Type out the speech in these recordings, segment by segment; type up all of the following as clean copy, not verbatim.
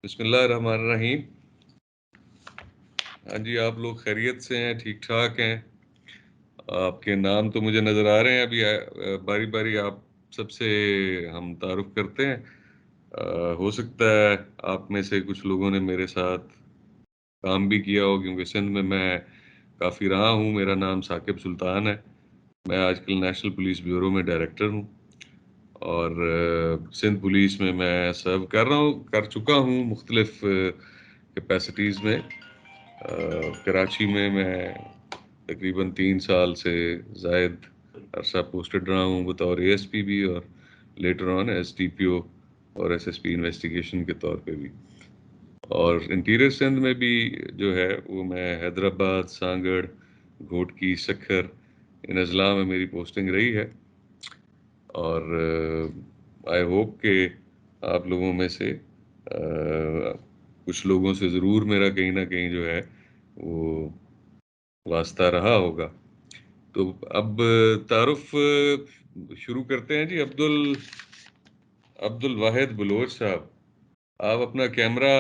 बिस्मिल्लाहिर्रहमानिर्रहीम। हाँ जी, आप लोग खैरियत से हैं, ठीक ठाक हैं? आपके नाम तो मुझे नज़र आ रहे हैं अभी। बारी बारी आप सबसे हम तारुफ करते हैं। हो सकता है आप में से कुछ लोगों ने मेरे साथ काम भी किया हो, क्योंकि सिंध में मैं काफ़ी रहा हूँ। मेरा नाम साकिब सुल्तान है। मैं आजकल नेशनल पुलिस ब्यूरो में डायरेक्टर हूँ और सिंध पुलिस में मैं सर्व कर चुका हूँ मुख्तलिफ कैपेसिटीज़ में। कराची में मैं तकरीबन 3 साल से ज़ायद अरसा पोस्टेड रहा हूँ बतौर एएसपी भी, और लेटर ऑन एसडीपीओ और एसएसपी इन्वेस्टिगेशन के तौर पे भी। और इंटीरियर सिंध में भी जो है वो मैं हैदराबाद, सांगड़, घोटकी, सखर, इन अजला में मेरी पोस्टिंग रही है। और आई होप कि आप लोगों में से कुछ लोगों से ज़रूर मेरा कहीं ना कहीं जो है वो वास्ता रहा होगा। तो अब तारुफ शुरू करते हैं जी। अब्दुल वाहिद बलोच साहब, आप अपना कैमरा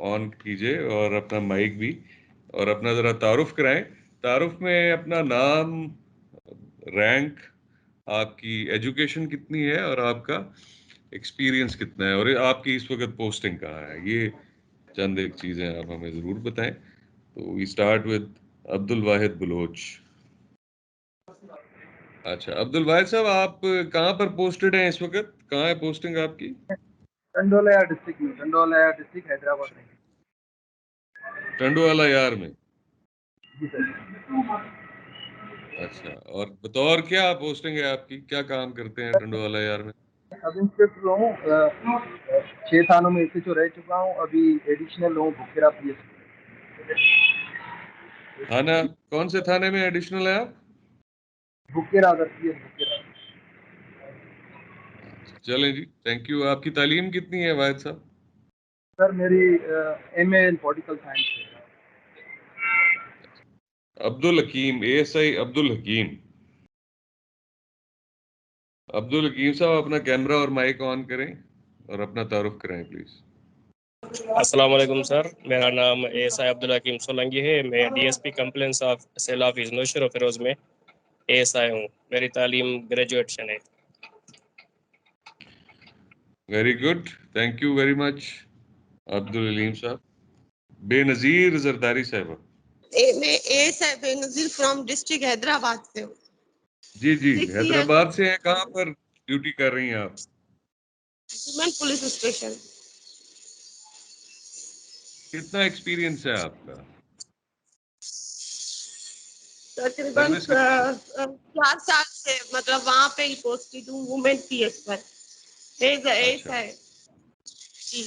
ऑन कीजिए और अपना माइक भी, और अपना ज़रा तारुफ कराएं। तारुफ में अपना नाम, रैंक, आपकी एजुकेशन कितनी है और आपका एक्सपीरियंस कितना है, और आपकी इस वक्त पोस्टिंग कहाँ है, ये चंद एक चीज़ें आप हमें ज़रूर बताएं। तो we start with Abdul Wahid Baloch. अच्छा, अब्दुल वाहिद साहब, आप कहाँ पर पोस्टेड हैं इस वक्त? कहाँ है पोस्टिंग आपकी? टंडोला डिस्ट्रिक्ट में, टंडोला डिस्ट्रिक्ट हैदराबाद में। टंडोवाला यार में? जी सर। अच्छा, और बतौर क्या पोस्टिंग है आपकी, क्या काम करते हैं टंडोवाला यार में? अब इंस्पेक्टर हूँ, 6 थानों में एसएचओ रह चुका हूँ। अभी एडिशनल हूँ भुखेरा पीएस। थाना कौन से थाने में एडिशनल है आप? भुखेरा पीएस भुखेरा। चलें जी, थैंक यू। आपकी तालीम कितनी है वाहिद साहब? सर मेरी एमए इन पॉलिटिकल साइंस है। अब्दुल हकीम, एएसआई अब्दुल हकीम। अब्दुल हकीम साहब, अपना कैमरा और माइक ऑन करें और अपना तारुफ कराएं प्लीज। अस्सलाम वालेकुम सर, मेरा नाम एएसआई अब्दुल हकीम सोलंकी है। मैं DSP complaints of cell office Naushahro Feroze में एएसआई हूँ। मेरी तालीम ग्रेजुएशन है। Very good, thank you very much Abdul Halim साहब। बेनजीर जरदारी साहब। मैं ASI Benazir from district Hyderabad से हूँ। जी जी, 6 हैदराबाद से हैं। कहाँ पर ड्यूटी कर रही हैं आप? Women police station. कितना एक्सपीरियंस है आपका? तकरीबन सर्विस कितनी? 4 साल से मतलब वहाँ पे ही पोस्टेड हूँ वुमेन पीएस पर। अच्छा, एएसआई जी।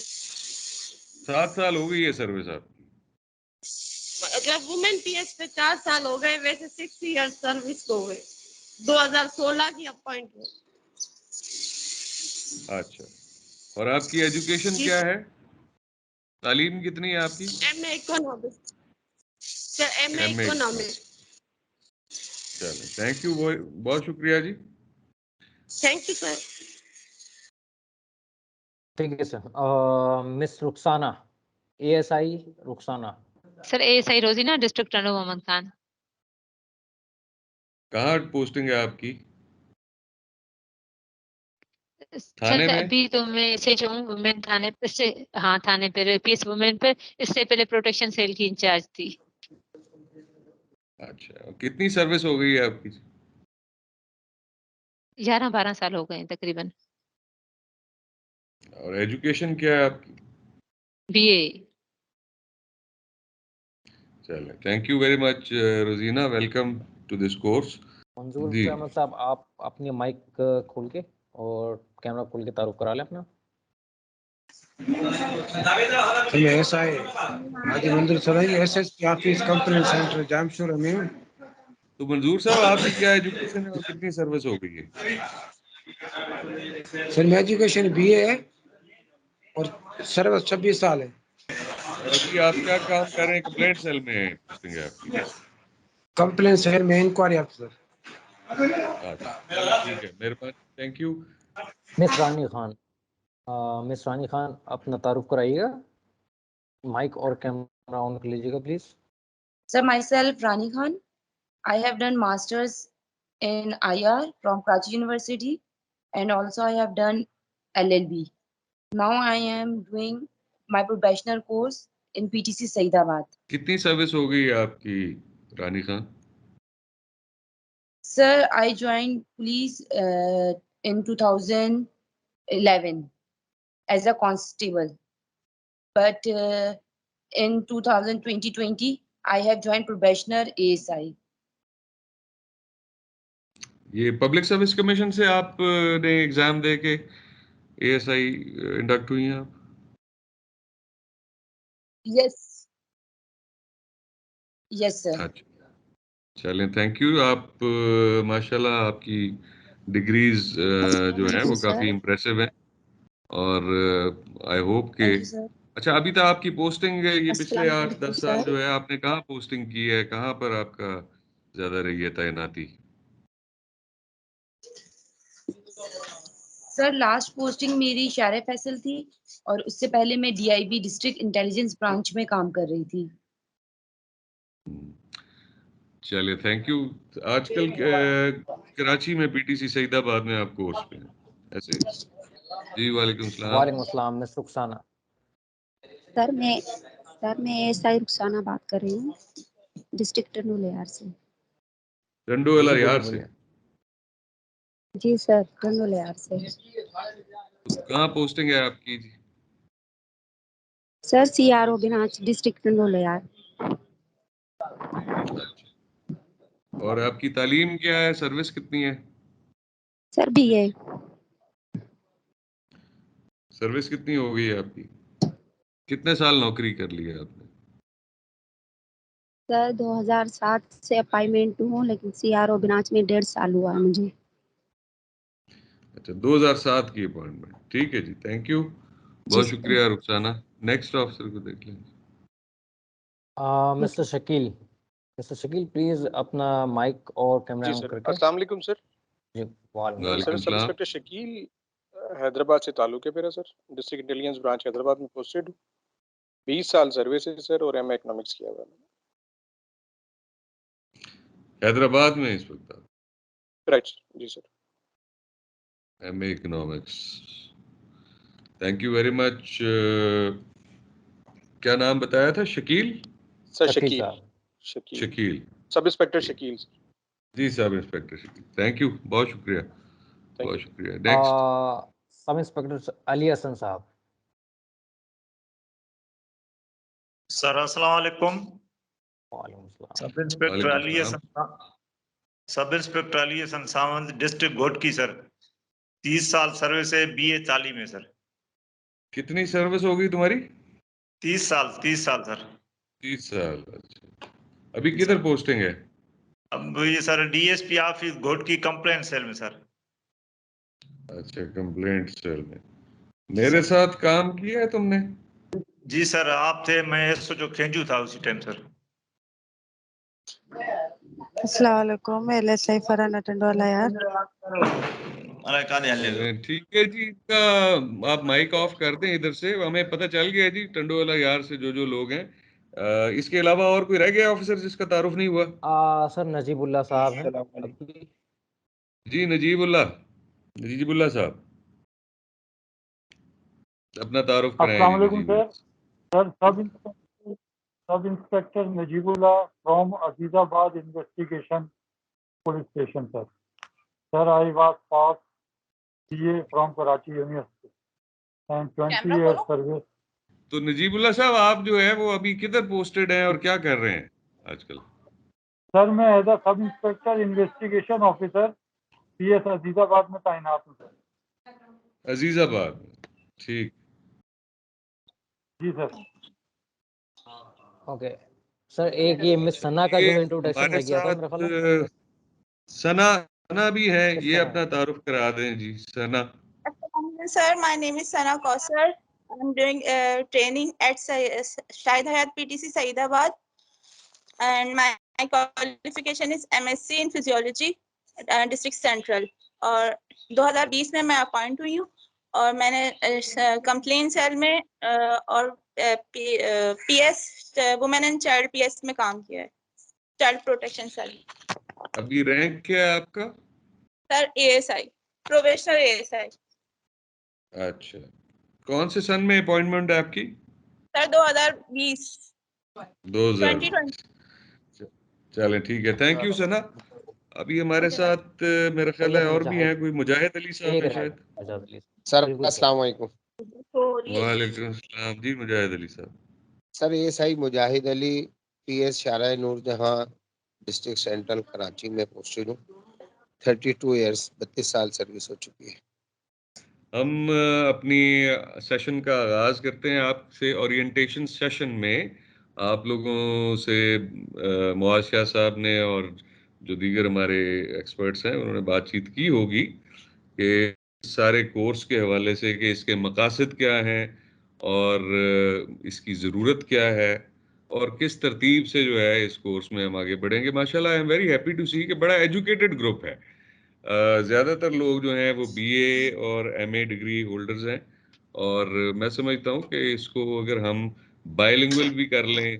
7 साल हो गई है सर्विस आपकी? मतलब वुमेन पीएस पे 4 साल हो गए, वैसे 6 ईयर सर्विस हो गए। 2016 की अपॉइंटमेंट। अच्छा, और आपकी एजुकेशन क्या है? तालीम कितनी है आपकी? MA economics sir, MA MA. Economics. चलो, थैंक यू, बहुत शुक्रिया जी। Thank you sir. ठीक है sir. Miss Rukhsana, ASI Rukhsana. Sir ASI Rozina, district Tando Muhammad Khan. कहाँ पोस्टिंग है आपकी? सर थाने में? अभी तो मैं से जो हूँ वुमेन थाने पे से, हाँ थाने पे पीएस वुमेन पे। इससे पहले प्रोटेक्शन सेल की इंचार्ज थी। अच्छा, कितनी सर्विस हो गई है आपकी? 11-12 साल हो गए हैं तकरीबन। और एजुकेशन क्या है आपकी? बीए। चले, thank you very much Rozina, welcome to this course. Manzoor ji Ahmad साहब, आप अपनी माइक खोल के और कैमरा खोल के तारुफ करा लें अपना। मैं SI Haji Manzoor Solanki, SSP office complaint centre Jamshoro में। तो मंजूर साहब, आपकी क्या एजुकेशन है और कितनी सर्विस हो गई है? सर मेरी एजुकेशन बीए है और सर्विस 26 साल है। और अभी आप क्या काम कर रहे हैं? कंप्लेंट सेल में पोस्टिंग है आपकी? कंप्लेंट सेल में इंक्वायरी ऑफिसर। अच्छा, चलो ठीक है, मेहरबानी, thank you. Miss Rani Khan, miss Rani Khan अपना तारुफ कराइएगा। माइक और कैमरा ऑन कर लीजिएगा please. Sir, myself Rani Khan. I have done masters in IR from Karachi University, and also I have done LLB. Now I am doing my professional course in PTC Saidabad. कितनी service हो गई आपकी रानी Khan? Sir, I joined police in 2011 as a constable, but in 2020 I have joined probationer ASI. ये public service commission से आपने exam दे के ASI induct हुई हैं आप? Yes. Yes, sir. अच्छा, चलें, थैंक यू। आप माशाल्लाह आपकी डिग्रीज जो है वो काफ़ी इम्प्रेसिव हैं और आई होप के Thank you, sir. अच्छा, अभी तक आपकी पोस्टिंग ये पिछले अस्सलाम 8-10 साल जो है आपने कहाँ पोस्टिंग की है? कहाँ पर आपका ज़्यादा रही है तैनाती? सर लास्ट पोस्टिंग मेरी शारे फैसल थी और उससे पहले मैं DIB डिस्ट्रिक्ट इंटेलिजेंस ब्रांच में काम कर रही थी। चलिए, थैंक यू। आजकल कराची में PTC सईदाबाद में आप कोर्स पे हैं ऐसे? जी वालेकुम सलाम। वालेकुम अस्सलाम, मिस रुखसाना। सर मैं ASI रुखसाना बात कर रही हूँ डिस्ट्रिक्ट टंडोलियार से। टंडोला यार से? जी सर, टंडोलियार से। कहाँ पोस्टिंग है आपकी जी? सर CRO बिनाच डिस्ट्रिक्ट टंडोलियार। और आपकी तालीम क्या है? सर्विस कितनी है? Sir BA। सर्विस कितनी हो गई है आपकी? कितने साल नौकरी कर ली है आपने? सर 2007 से अपॉइंटमेंट हूँ, लेकिन CRO बिनाच में 1.5 साल हुआ है मुझे। अच्छा, 2007 की अपॉइंटमेंट। ठीक है जी, थैंक यू, बहुत शुक्रिया रुखसाना। नेक्स्ट ऑफिसर को देख लेंगे। मिस्टर शकील प्लीज अपना माइक और कैमरा ऑन करके। अस्सलाम वालेकुम सर। जी वालेकुम sir, sub inspector Shakeel Hyderabad से ताल्लुक है मेरा sir. District intelligence branch Hyderabad में पोस्टेड हूँ। 20 साल सर्विस है सर और MA इकोनॉमिक्स किया हुआ है। हैदराबाद में इस वक्त? राइट जी sir. MA economics, thank you very much. क्या नाम बताया था? Shakeel sir? Shakeel sub inspector Shakeel. Ji sub inspector Shakeel, thank you, बहुत शुक्रिया, बहुत शुक्रिया। Next sub inspector Ali Hasan साहब। सर अस्सलाम वालेकुम। वालेकुम सलाम। Sub inspector Ali Hasan Sawant, district Ghotki sir. 30 साल सर्विस है, BA तालीम है सर। कितनी सर्विस हो गई तुम्हारी? 30 साल सर। 30 साल, अच्छा। अभी किधर पोस्टिंग है? अब ये sir DSP office Ghotki complaint cell में सर। अच्छा, कंप्लेंट सेल में। मेरे साथ काम किया है तुमने? जी सर, आप थे, मैं SHO खेजू था उसी टाइम सर। अस्सलाम वालेकुम, LSI फरहाना टंडोला यार। ठीक है जी, इसका आप माइक ऑफ कर दें इधर से। हमें पता चल गया जी टंडोला यार से जो लोग हैं। इसके अलावा और कोई रह गया ऑफिसर जिसका तारुफ नहीं हुआ? सर नजीबुल्लाह साहब हैं अभी। जी नजीबुल्लाह साहब, अपना तारुफ कराएं। अस्सलाम वालेकुम sir. Sub inspector Najibullah from Azizabad investigation police station sir. Sir I was pass BA from Karachi university and 20 years service. तो नजीबुल्लाह साहब, आप जो है वो अभी किधर पोस्टेड हैं और क्या कर रहे हैं आजकल? सर मैं as a sub inspector investigation officer PS Azizabad में तैनात हूँ सर। अजीजाबाद, ठीक। जी सर। ओके सर, एक ये मिस सना का जो इंट्रोडक्शन रह गया था मेरे ख्याल में। सना भी है, ये अपना तारुफ करा दें जी। सना। Sir, my name is Sana Kausar. I'm doing training at Shahid Hayat PTC Saidabad, and my qualification is MSc in Physiology, District Central. और 2020 में मैं अपॉइंट हुई हूँ और मैंने कंप्लेन सेल में और PS women and child PS में काम किया है, चाइल्ड प्रोटेक्शन सेल। अभी रैंक क्या है आपका? Sir ASI, probationer ASI. अच्छा, कौन से सन में अपॉइंटमेंट है आपकी? सर 2020। 2020। चलें ठीक है, थैंक यू सना। अभी हमारे साथ मेरा ख्याल है और भी हैं, कोई मुजाहिद अली साहब है शायद। सर अस्सलाम वालेकुम। वालेकुम अस्सलाम जी, मुजाहिद अली साहब। सर एएसआई मुजाहिद अली, पीएस शारा नूरजहां, डिस्ट्रिक्ट सेंट्रल कराची में पोस्टेड हूँ। 32 ईयर्स, 32 साल सर्विस हो चुकी है। हम अपनी सेशन का आगाज करते हैं आपसे। ओरिएंटेशन सेशन में आप लोगों से मुआज शाह साहब ने और जो दीगर हमारे एक्सपर्ट्स हैं उन्होंने बातचीत की होगी कि सारे कोर्स के हवाले से कि इसके मकासद क्या हैं और इसकी ज़रूरत क्या है और किस तरतीब से जो है इस कोर्स में हम आगे बढ़ेंगे। माशाल्लाह I am very happy to see कि बड़ा एजुकेटेड ग्रुप है। ज़्यादातर लोग जो हैं वो बीए और एमए डिग्री होल्डर्स हैं और मैं समझता हूँ कि इसको अगर हम बायलिंगुअल भी कर लें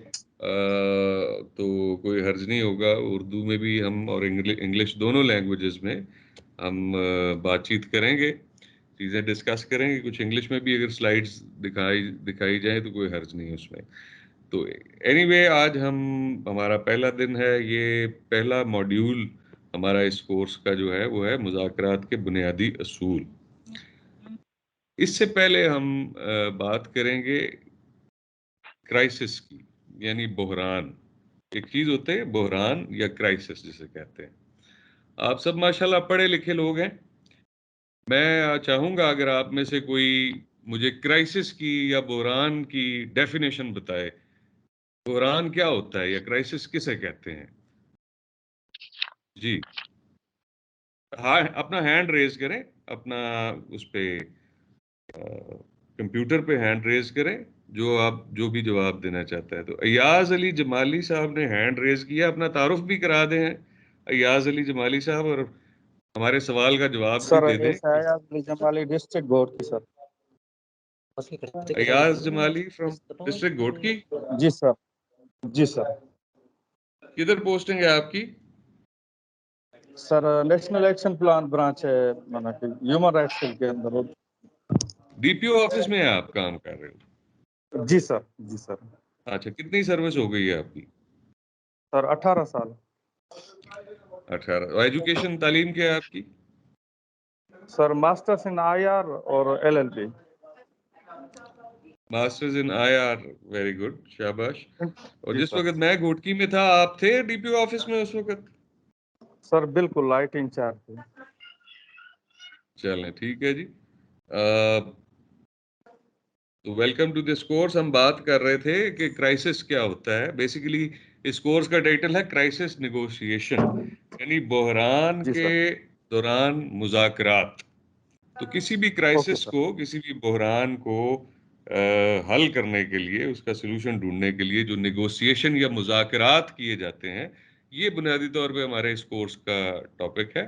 तो कोई हर्ज नहीं होगा। उर्दू में भी हम और इंग्लिश दोनों लैंग्वेजेस में हम बातचीत करेंगे, चीज़ें डिस्कस करेंगे। कुछ इंग्लिश में भी अगर स्लाइड्स दिखाई जाए तो कोई हर्ज नहीं है उसमें। तो एनीवे आज हमारा पहला दिन है, ये पहला मॉड्यूल हमारा इस कोर्स का जो है वो है मुज़ाकरात के बुनियादी असूल। इससे पहले हम बात करेंगे क्राइसिस की, यानी बहरान। एक चीज़ होते है बहरान या क्राइसिस जिसे कहते हैं। आप सब माशाल्लाह पढ़े लिखे लोग हैं। मैं चाहूँगा अगर आप में से कोई मुझे क्राइसिस की या बहरान की डेफिनेशन बताए। बहरान क्या होता है या क्राइसिस किसे कहते हैं? जी हाँ, अपना हैंड रेज करें, अपना उस पे कंप्यूटर पे हैंड रेज करें जो भी जवाब देना चाहता है। तो अयाज अली जमाली साहब ने हैंड रेज किया, अपना तारुफ भी करा दें। अयाज अली जमाली साहब और हमारे सवाल का जवाब भी दे दें। Jamali district Ghotki sir. Ayaz Jamali from district Ghotki. जी सर, जी सर। किधर पोस्टिंग है आपकी? Sir national action plan branch है, माना कि ह्यूमन राइट्स सेल के अंदर। डीपीओ ऑफिस में आप काम कर रहे हो? जी सर, जी सर। अच्छा, कितनी सर्विस हो गई है आपकी? सर 18 साल। 18। एजुकेशन तालीम क्या है आपकी? सर मास्टर्स इन आईआर और LLB. Masters in IR, very good, शाबाश। और जिस सर। वक्त मैं घोटकी में था आप थे डीपीओ ऑफिस में उस वक्त? सर बिल्कुल, लाइट इंचार्ज थे। चलें ठीक है जी। तो वेलकम टू दिस कोर्स। हम बात कर रहे थे कि क्राइसिस क्या होता है। बेसिकली इस कोर्स का टाइटल है क्राइसिस नेगोशिएशन, यानी बहरान के दौरान मुज़ाकरात। तो किसी भी क्राइसिस को, किसी भी बहरान को हल करने के लिए, उसका सलूशन ढूंढने के लिए जो नेगोशिएशन या मुज़ाकरात किए जाते हैं, ये बुनियादी तौर पे हमारे इस कोर्स का टॉपिक है।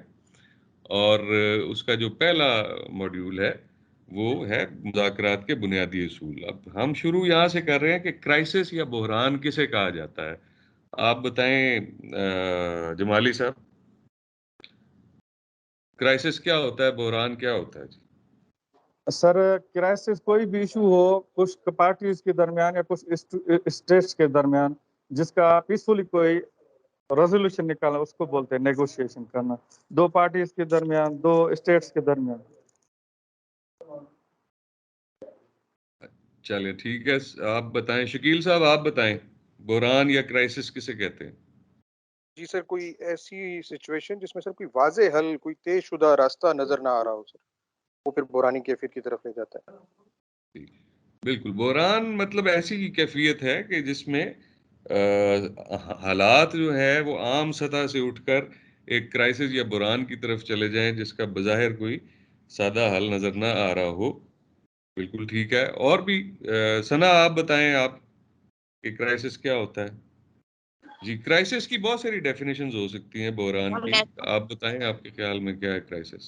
और उसका जो पहला मॉड्यूल है वो है मुज़ाकरात के बुनियादी असूल। अब हम शुरू यहाँ से कर रहे हैं कि क्राइसिस या बहरान किसे कहा जाता है। आप बताएं जमाली साहब, क्राइसिस क्या होता है, बहरान क्या होता है जी? सर क्राइसिस कोई भी इशू हो कुछ पार्टीज के दरमियान या कुछ स्टेट्स के दरमियान जिसका पीसफुली कोई रेजोल्यूशन निकालना, उसको बोलते हैं नेगोशिएशन करना। दो पार्टीज के दरमियान, दो स्टेट्स के दरमियान। चलिए ठीक है, आप बताएं शकील साहब, आप बताएं बहरान या क्राइसिस किसे कहते हैं? जी सर, कोई ऐसी सिचुएशन जिसमें सर कोई वाज़ेह हल, कोई तयशुदा रास्ता नजर ना आ रहा हो सर, वो फिर बहरानी कैफियत की तरफ ले जाता है। बिल्कुल, बहरान मतलब ऐसी कैफियत है कि जिसमें हालात जो है वो आम सतह से उठकर एक क्राइसिस या बहरान की तरफ चले जाएं जिसका बज़ाहिर कोई सादा हल नजर ना आ रहा हो। बिल्कुल ठीक है। और भी सना आप बताएं, आप कि क्राइसिस क्या होता है? जी, क्राइसिस की बहुत सारी डेफिनेशंस हो सकती हैं बहरान की। आप बताएं आपके ख्याल में क्या है क्राइसिस?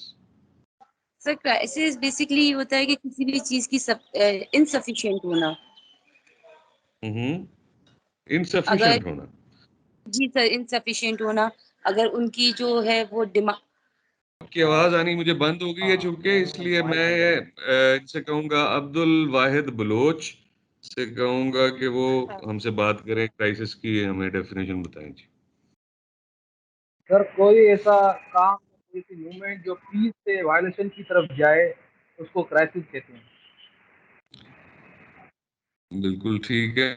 सर क्राइसिस बेसिकली होता है कि किसी भी चीज की इनसफिशिएंट होना। इनसफिशिएंट होना। जी सर, इनसफिशिएंट होना। अगर उनकी जो है वो डिमांड, आपकी आवाज आनी मुझे बंद हो गई है चूंकि, इसलिए मैं इनसे कहूंगा, अब्दुल वाहिद बलोच से कहूंगा कि वो हमसे बात करें, क्राइसिस की हमें डेफिनेशन बताएं जी। सर कोई ऐसा काम, कोई सी मूवमेंट जो पीस से वायलेशन की तरफ जाए, उसको क्राइसिस कहते हैं। बिल्कुल ठीक है,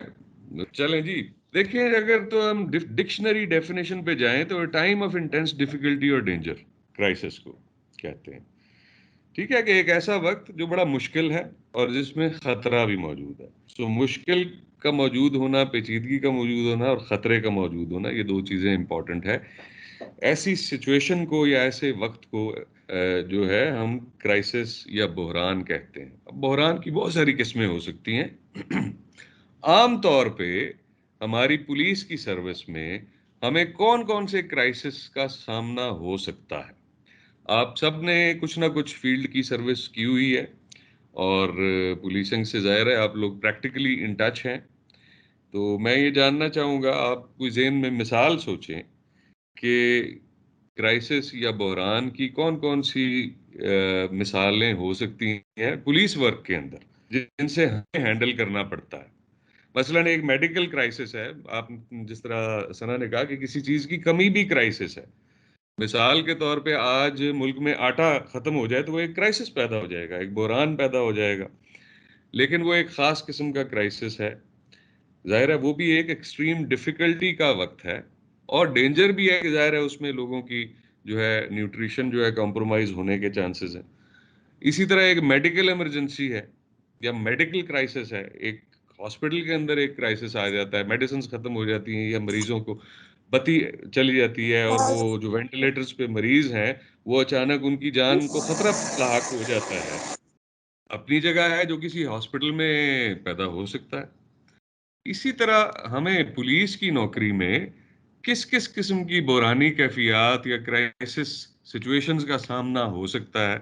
चलें जी। देखिए, अगर तो हम डिक्शनरी डेफिनेशन पे जाएं तो टाइम ऑफ इंटेंस डिफिकल्टी और डेंजर, क्राइसिस को कहते हैं। ठीक है, कि एक ऐसा वक्त जो बड़ा मुश्किल है और जिसमें खतरा भी मौजूद है। सो मुश्किल का मौजूद होना, पेचीदगी का मौजूद होना और खतरे का मौजूद होना, ये दो चीजें इंपॉर्टेंट है। ऐसी सिचुएशन को या ऐसे वक्त को जो है हम क्राइसिस या बहरान कहते हैं। अब बहरान की बहुत सारी किस्में हो सकती हैं। आम तौर पे हमारी पुलिस की सर्विस में हमें कौन कौन से क्राइसिस का सामना हो सकता है? आप सब ने कुछ ना कुछ फील्ड की सर्विस की हुई है और पुलिसिंग से ज़ाहिर है आप लोग प्रैक्टिकली इन टच हैं। तो मैं ये जानना चाहूँगा, आप कोई ज़हन में मिसाल सोचें कि क्राइसिस या बहरान की कौन कौन सी मिसालें हो सकती हैं पुलिस वर्क के अंदर, जिनसे हमें हैंडल करना पड़ता है। मसलन एक मेडिकल क्राइसिस है, आप जिस तरह सना ने कहा कि किसी चीज़ की कमी भी क्राइसिस है। मिसाल के तौर पे आज मुल्क में आटा खत्म हो जाए तो वो एक क्राइसिस पैदा हो जाएगा, एक बहरान पैदा हो जाएगा। लेकिन वो एक खास किस्म का क्राइसिस है, जाहिर है वो भी एक एक्सट्रीम डिफिकल्टी का वक्त है और डेंजर भी है कि जाहिर है उसमें लोगों की जो है न्यूट्रिशन जो है कॉम्प्रोमाइज होने के चांसेस हैं। इसी तरह एक मेडिकल इमरजेंसी है या मेडिकल क्राइसिस है, एक हॉस्पिटल के अंदर एक क्राइसिस आ जाता है, मेडिसिन खत्म हो जाती हैं या मरीजों को बत्ती चली जाती है और वो जो वेंटिलेटर्स पे मरीज हैं वो अचानक उनकी जान को खतरा लाक हो जाता है। अपनी जगह है जो किसी हॉस्पिटल में पैदा हो सकता है। इसी तरह हमें पुलिस की नौकरी में किस किस किस्म की बहरानी कैफियत या क्राइसिस सिचुएशंस का सामना हो सकता है,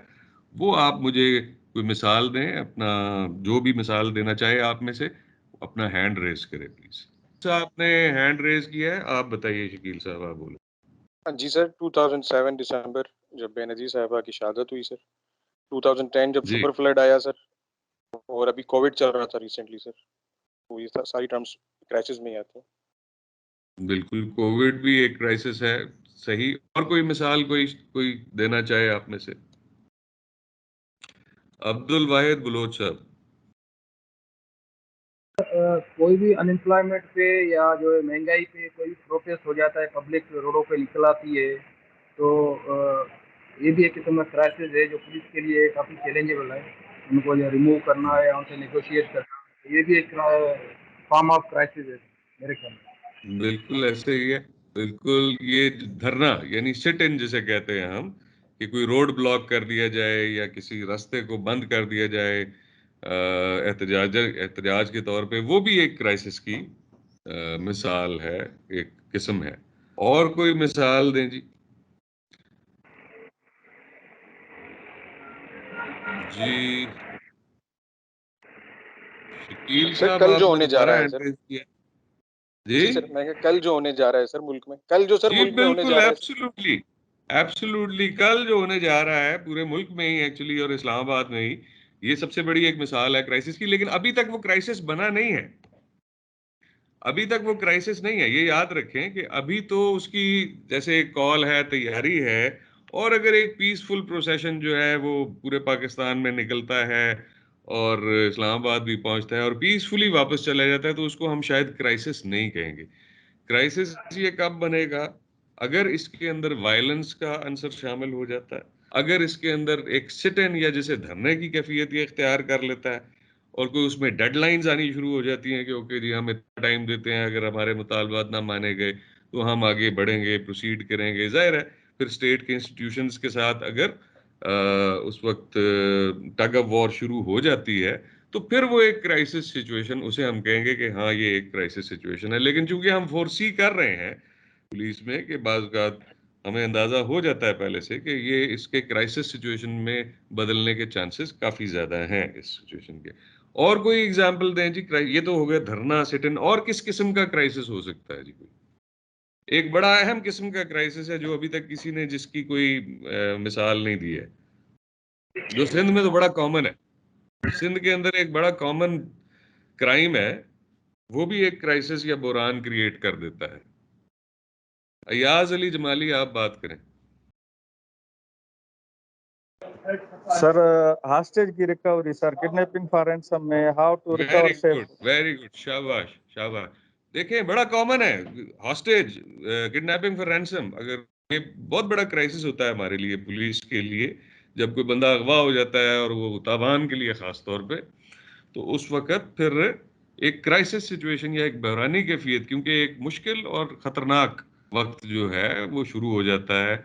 वो आप मुझे कोई मिसाल दें। अपना जो भी मिसाल देना चाहे आप में से, अपना हैंड रेज करें प्लीज। आपने हैंड रेज किया है, आप बताइए शकील साहब, आप बोलो। हाँ जी सर, 2007 दिसंबर जब बेनजीर साहिबा की शहादत हुई सर, 2010 जब जी सुपर फ्लड आया सर, और अभी कोविड चल रहा था रिसेंटली सर, तो ये सारी टर्म्स क्राइसिस में ही आती हैं। बिल्कुल, कोविड भी एक क्राइसिस है, सही। और कोई मिसाल कोई कोई देना चाहे आप में से? अब्दुल वाहिद बलोच साहब। कोई भी अनएम्प्लॉयमेंट पे या जो है महंगाई पे कोई भी प्रोटेस्ट हो जाता है, पब्लिक रोडों पे निकल आती है, तो ये भी एक किस्म का क्राइसिस है जो पुलिस के लिए काफ़ी चैलेंजेबल है। उनको जो रिमूव करना है या उनसे नेगोशिएट करना, ये भी एक फॉर्म ऑफ क्राइसिस है मेरे ख्याल में। बिल्कुल ऐसे ही है, बिल्कुल। ये धरना यानी सिट इन जिसे कहते हैं हम, कि कोई रोड ब्लॉक कर दिया जाए या किसी रास्ते को बंद कर दिया जाए एहतजाज के तौर पे, वो भी एक क्राइसिस की मिसाल है, एक किस्म है। और कोई मिसाल दें जी। जी शकील सर साहब, कल जो आपने होने जा दोबारा रहा है हैंड सर, रेज किया। जी जी सर, मैं कहा कल जो होने जा रहा है सर मुल्क में, कल जो सर जी मुल्क में होने बिल्कुल, जा रहा है सर। एब्सोल्युटली एब्सोल्युटली, कल जो होने जा रहा है पूरे मुल्क में ही एक्चुअली और इस्लामाबाद में ही, ये सबसे बड़ी एक मिसाल है क्राइसिस की। लेकिन अभी तक वो क्राइसिस बना नहीं है, अभी तक वो क्राइसिस नहीं है। ये याद रखें कि अभी तो उसकी जैसे एक कॉल है, तैयारी है, और अगर एक पीसफुल प्रोसेशन जो है वो पूरे पाकिस्तान में निकलता है और इस्लामाबाद भी पहुंचता है और पीसफुली वापस चला जाता है, तो उसको हम शायद क्राइसिस नहीं कहेंगे। क्राइसिस ये कब बनेगा? अगर इसके अंदर वायलेंस का आंसर शामिल हो जाता है, अगर इसके अंदर एक सिट इन या जैसे धरने की कैफियत ये इख्तियार कर लेता है और कोई उसमें डेडलाइंस आनी शुरू हो जाती हैं कि ओके जी हम इतना टाइम देते हैं, अगर हमारे मुतालबात ना माने गए तो हम आगे बढ़ेंगे, प्रोसीड करेंगे। जाहिर है फिर स्टेट के इंस्टीट्यूशंस के साथ अगर उस वक्त टग ऑफ वॉर शुरू हो जाती है, तो फिर वो एक क्राइसिस सिचुएशन, उसे हम कहेंगे कि हाँ ये एक क्राइसिस सिचुएशन है। लेकिन चूंकि हम फोरसी कर रहे हैं पुलिस में कि बाज़ हमें अंदाजा हो जाता है पहले से कि ये इसके क्राइसिस सिचुएशन में बदलने के चांसेस काफी ज्यादा हैं इस सिचुएशन के। और कोई एग्जांपल दें जी? ये तो हो गया धरना, सिट इन। और किस किस्म का क्राइसिस हो सकता है जी? कोई एक बड़ा अहम किस्म का क्राइसिस है जो अभी तक किसी ने जिसकी कोई मिसाल नहीं दी है, जो सिंध में तो बड़ा कॉमन है। सिंध के अंदर एक बड़ा कॉमन क्राइम है, वो भी एक क्राइसिस या बुरान क्रिएट कर देता है। अयाज अली जमाली, आप बात करें। सर, हॉस्टेज की recovery sir, kidnapping for ransom में how to recover safe. Very good, शाबाश शाबाश। देखें, बड़ा कॉमन है हॉस्टेज, किडनैपिंग फॉर रैंसम। अगर ये बहुत बड़ा क्राइसिस होता है हमारे लिए, पुलिस के लिए, जब कोई बंदा अगवा हो जाता है, और वो ताबान के लिए खास तौर पे, तो उस वक्त फिर एक क्राइसिस सिचुएशन या एक बहरानी कैफियत, क्योंकि एक मुश्किल और ख़तरनाक वक्त जो है वो शुरू हो जाता है,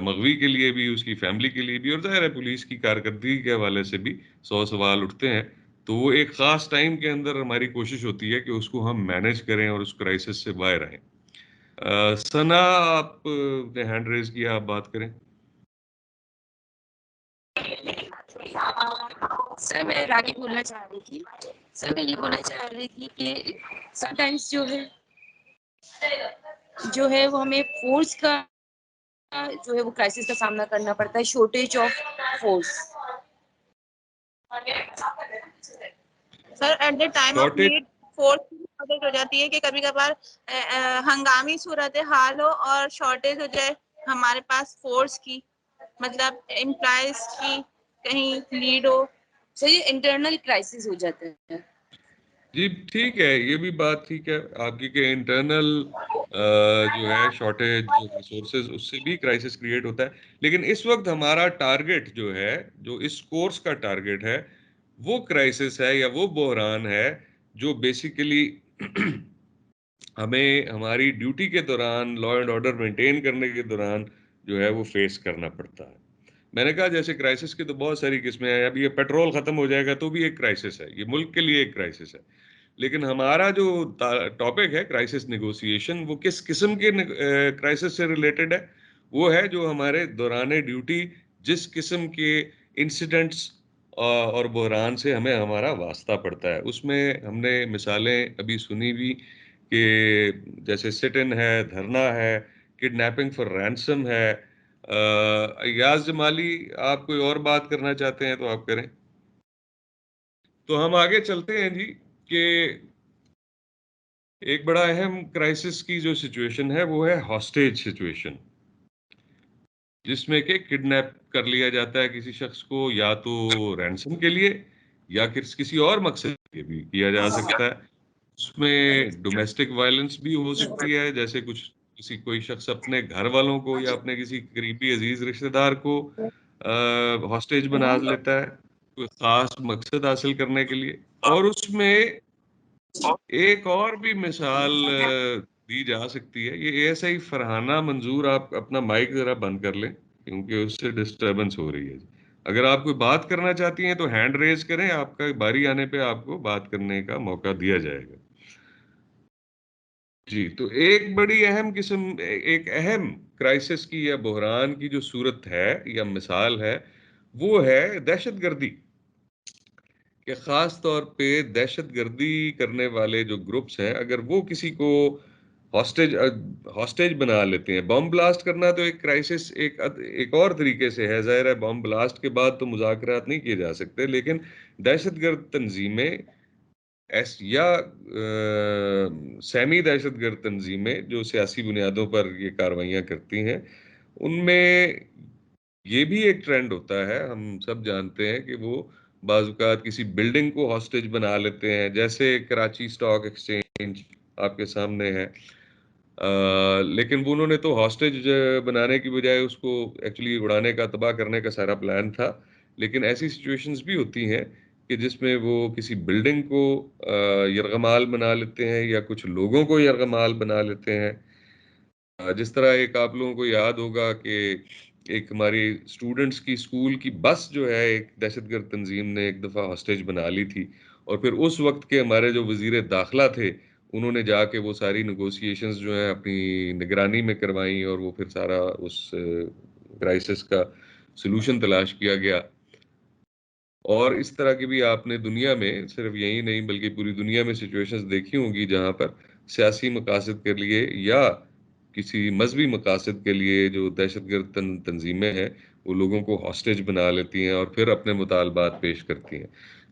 मगवी के लिए भी, उसकी फैमिली के लिए भी, और जाहिर है पुलिस की कारकर्दगी के हवाले से भी 100 सवाल उठते हैं। तो वो एक ख़ास टाइम के अंदर हमारी कोशिश होती है कि उसको हम मैनेज करें और उस क्राइसिस से बाहर आएँ। सना, आप ने हैंड रेज किया, आप बात करें। सर, मैं रागी बोलना चाह रही थी। सर, मैं ये बोलना चाह रही थी कि समटाइम्स जो है वो हमें फोर्स का जो है वो क्राइसिस का सामना करना पड़ता है, shortage of force. Sir, at the time of need force shortage हो जाती है कि कभी कभार हंगामी सूरत हाल हो और शॉर्टेज हो जाए हमारे पास फोर्स की, मतलब एम्प्लॉयज की कहीं नीड हो। सही, इंटरनल क्राइसिस हो जाता है जी। ठीक है, ये भी बात ठीक है आपकी कि इंटरनल जो है शॉर्टेज रिसोर्सेज, उससे भी क्राइसिस क्रिएट होता है। लेकिन इस वक्त हमारा टारगेट जो है, जो इस कोर्स का टारगेट है, वो क्राइसिस है या वो बहरान है जो बेसिकली हमें हमारी ड्यूटी के दौरान, लॉ एंड ऑर्डर मेंटेन करने के दौरान जो है वो फेस करना पड़ता है। मैंने कहा जैसे क्राइसिस की तो बहुत सारी किस्में हैं। अभी ये पेट्रोल खत्म हो जाएगा तो भी एक क्राइसिस है, ये मुल्क के लिए एक क्राइसिस है। लेकिन हमारा जो टॉपिक है क्राइसिस नेगोशिएशन, वो किस किस्म के क्राइसिस से रिलेटेड है? वो है जो हमारे दौरान ड्यूटी जिस किस्म के इंसिडेंट्स और बहरान से हमें हमारा वास्ता पड़ता है। उसमें हमने मिसालें अभी सुनी भी कि जैसे सिट इन है, धरना है, किडनैपिंग फॉर रैंसम है। अयाज जमाली, आप कोई और बात करना चाहते हैं तो आप करें। तो हम आगे चलते हैं जी कि एक बड़ा अहम क्राइसिस की जो सिचुएशन है वो है हॉस्टेज सिचुएशन, जिसमें कि किडनैप कर लिया जाता है किसी शख्स को, या तो रैंसम के लिए या किसी और मकसद के भी किया जा सकता है। उसमें डोमेस्टिक वायलेंस भी हो सकती है, जैसे कोई शख्स अपने घर वालों को या अपने किसी करीबी अजीज रिश्तेदार को हॉस्टेज बना लेता है कोई खास मकसद हासिल करने के लिए। और उसमें एक और भी मिसाल दी जा सकती है। ये ऐसा ही फरहाना मंजूर, आप अपना माइक जरा बंद कर लें क्योंकि उससे डिस्टरबेंस हो रही है। अगर आप कोई बात करना चाहती हैं तो हैंड रेज करें, आपका बारी आने पे आपको बात करने का मौका दिया जाएगा। जी, तो एक बड़ी अहम किस्म, एक अहम क्राइसिस की या बहरान की जो सूरत है या मिसाल है, वो है दहशतगर्दी। कि ख़ास तौर पे दहशतगर्दी करने वाले जो ग्रुप्स हैं, अगर वो किसी को हॉस्टेज बना लेते हैं। बम ब्लास्ट करना तो एक क्राइसिस एक और तरीके से है। ज़ाहिर है बम ब्लास्ट के बाद तो मुज़ाकरात नहीं किए जा सकते, लेकिन दहशतगर्द तंजीमें या सेमी दहशतगर्द तंजीमें जो सियासी बुनियादों पर ये कार्रवाइयाँ करती हैं, उनमें ये भी एक ट्रेंड होता है। हम सब जानते हैं कि वो बाज़-औक़ात किसी बिल्डिंग को हॉस्टेज बना लेते हैं, जैसे कराची स्टॉक एक्सचेंज आपके सामने है। लेकिन वो उन्होंने तो हॉस्टेज बनाने की बजाय उसको एक्चुअली उड़ाने का, तबाह करने का सारा प्लान था। लेकिन ऐसी सिचुएशंस भी होती हैं कि जिसमें वो किसी बिल्डिंग को यरगमाल बना लेते हैं या कुछ लोगों को यरगमाल बना लेते हैं। जिस तरह एक आप लोगों को याद होगा कि एक हमारी स्टूडेंट्स की स्कूल की बस जो है एक दहशतगर्द तंजीम ने एक दफ़ा हॉस्टेज बना ली थी, और फिर उस वक्त के हमारे जो वज़ीर दाखिला थे उन्होंने जाके वो सारी नेगोशिएशंस जो है अपनी निगरानी में करवाई और वो फिर सारा उस क्राइसिस का सलूशन तलाश किया गया। और इस तरह की भी आपने दुनिया में, सिर्फ यही नहीं बल्कि पूरी दुनिया में सिचुएशंस देखी होंगी जहां पर सियासी मकासद के लिए या किसी मजहबी मकासद के लिए जो दहशतगर्द तंजीमें हैं वो लोगों को हॉस्टेज बना लेती हैं और फिर अपने मुतालबात पेश करती हैं।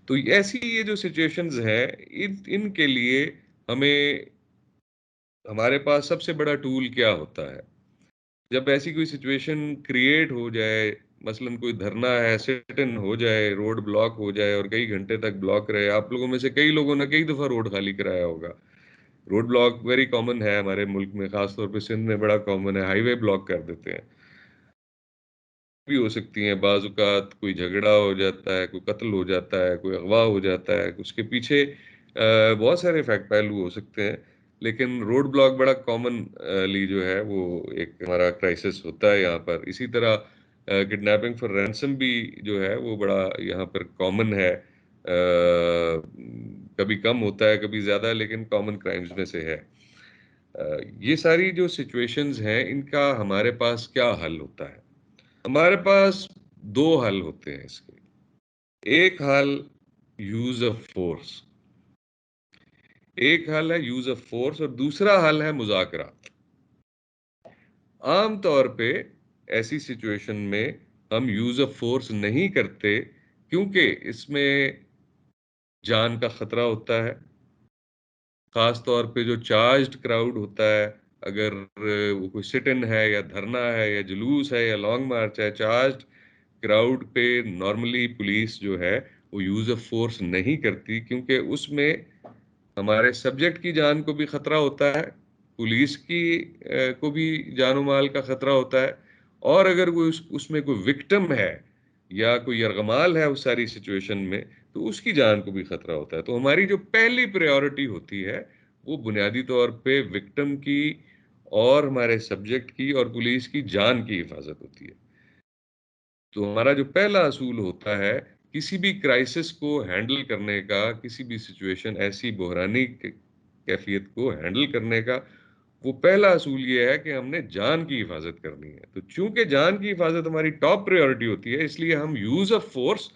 तो ऐसी ये जो सिचुएशंस हैं इनके लिए हमें, हमारे पास सबसे बड़ा टूल क्या होता है? जब ऐसी कोई सिचुएशन क्रिएट हो जाए, मसलन कोई धरना है, सिट इन हो जाए, रोड ब्लॉक हो जाए और कई घंटे तक ब्लॉक रहे, आप लोगों में से कई लोगों ने कई दफा रोड खाली कराया होगा। रोड ब्लॉक वेरी कॉमन है हमारे मुल्क में, खासतौर पे सिंध में बड़ा कॉमन है, हाईवे ब्लॉक कर देते हैं। भी हो सकती हैं, बाजुकात कोई झगड़ा हो जाता है, कोई कत्ल हो जाता है, कोई अगवा हो जाता है, उसके पीछे बहुत सारे फैक्ट पहलू हो सकते हैं, लेकिन रोड ब्लॉक बड़ा कॉमन ली जो है वो एक हमारा क्राइसिस होता है यहाँ पर। इसी तरह किडनैपिंग फॉर रैंसम भी जो है वो बड़ा यहाँ पर कॉमन है। कभी कम होता है कभी ज़्यादा, लेकिन कॉमन क्राइम्स में से है। ये सारी जो सिचुएशंस हैं इनका हमारे पास क्या हल होता है? हमारे पास दो हल होते हैं इसके। एक हल यूज ऑफ फोर्स, एक हल है यूज ऑफ फोर्स और दूसरा हल है मुज़ाकरात। आम तौर पे ऐसी सिचुएशन में हम यूज ऑफ फोर्स नहीं करते क्योंकि इसमें जान का खतरा होता है। खास तौर पे जो चार्ज्ड क्राउड होता है, अगर वो कोई सिट इन है या धरना है या जुलूस है या लॉन्ग मार्च है, चार्ज्ड क्राउड पे नॉर्मली पुलिस जो है वो यूज ऑफ फोर्स नहीं करती क्योंकि उसमें हमारे सब्जेक्ट की जान को भी खतरा होता है, पुलिस की को भी जानो माल का खतरा होता है, और अगर कोई उसमें कोई विक्टिम है या कोई यरगमाल है उस सारी सिचुएशन में तो उसकी जान को भी खतरा होता है। तो हमारी जो पहली प्रायोरिटी होती है वो बुनियादी तौर पे विक्टिम की और हमारे सब्जेक्ट की और पुलिस की जान की हिफाजत होती है। तो हमारा जो पहला असूल होता है किसी भी क्राइसिस को हैंडल करने का, किसी भी सिचुएशन ऐसी बहरानी कैफियत को हैंडल करने का, वो पहला असूल ये है कि हमने जान की हिफाजत करनी है। तो चूंकि जान की हिफाजत हमारी टॉप प्रायोरिटी होती है, इसलिए हम यूज ऑफ फोर्स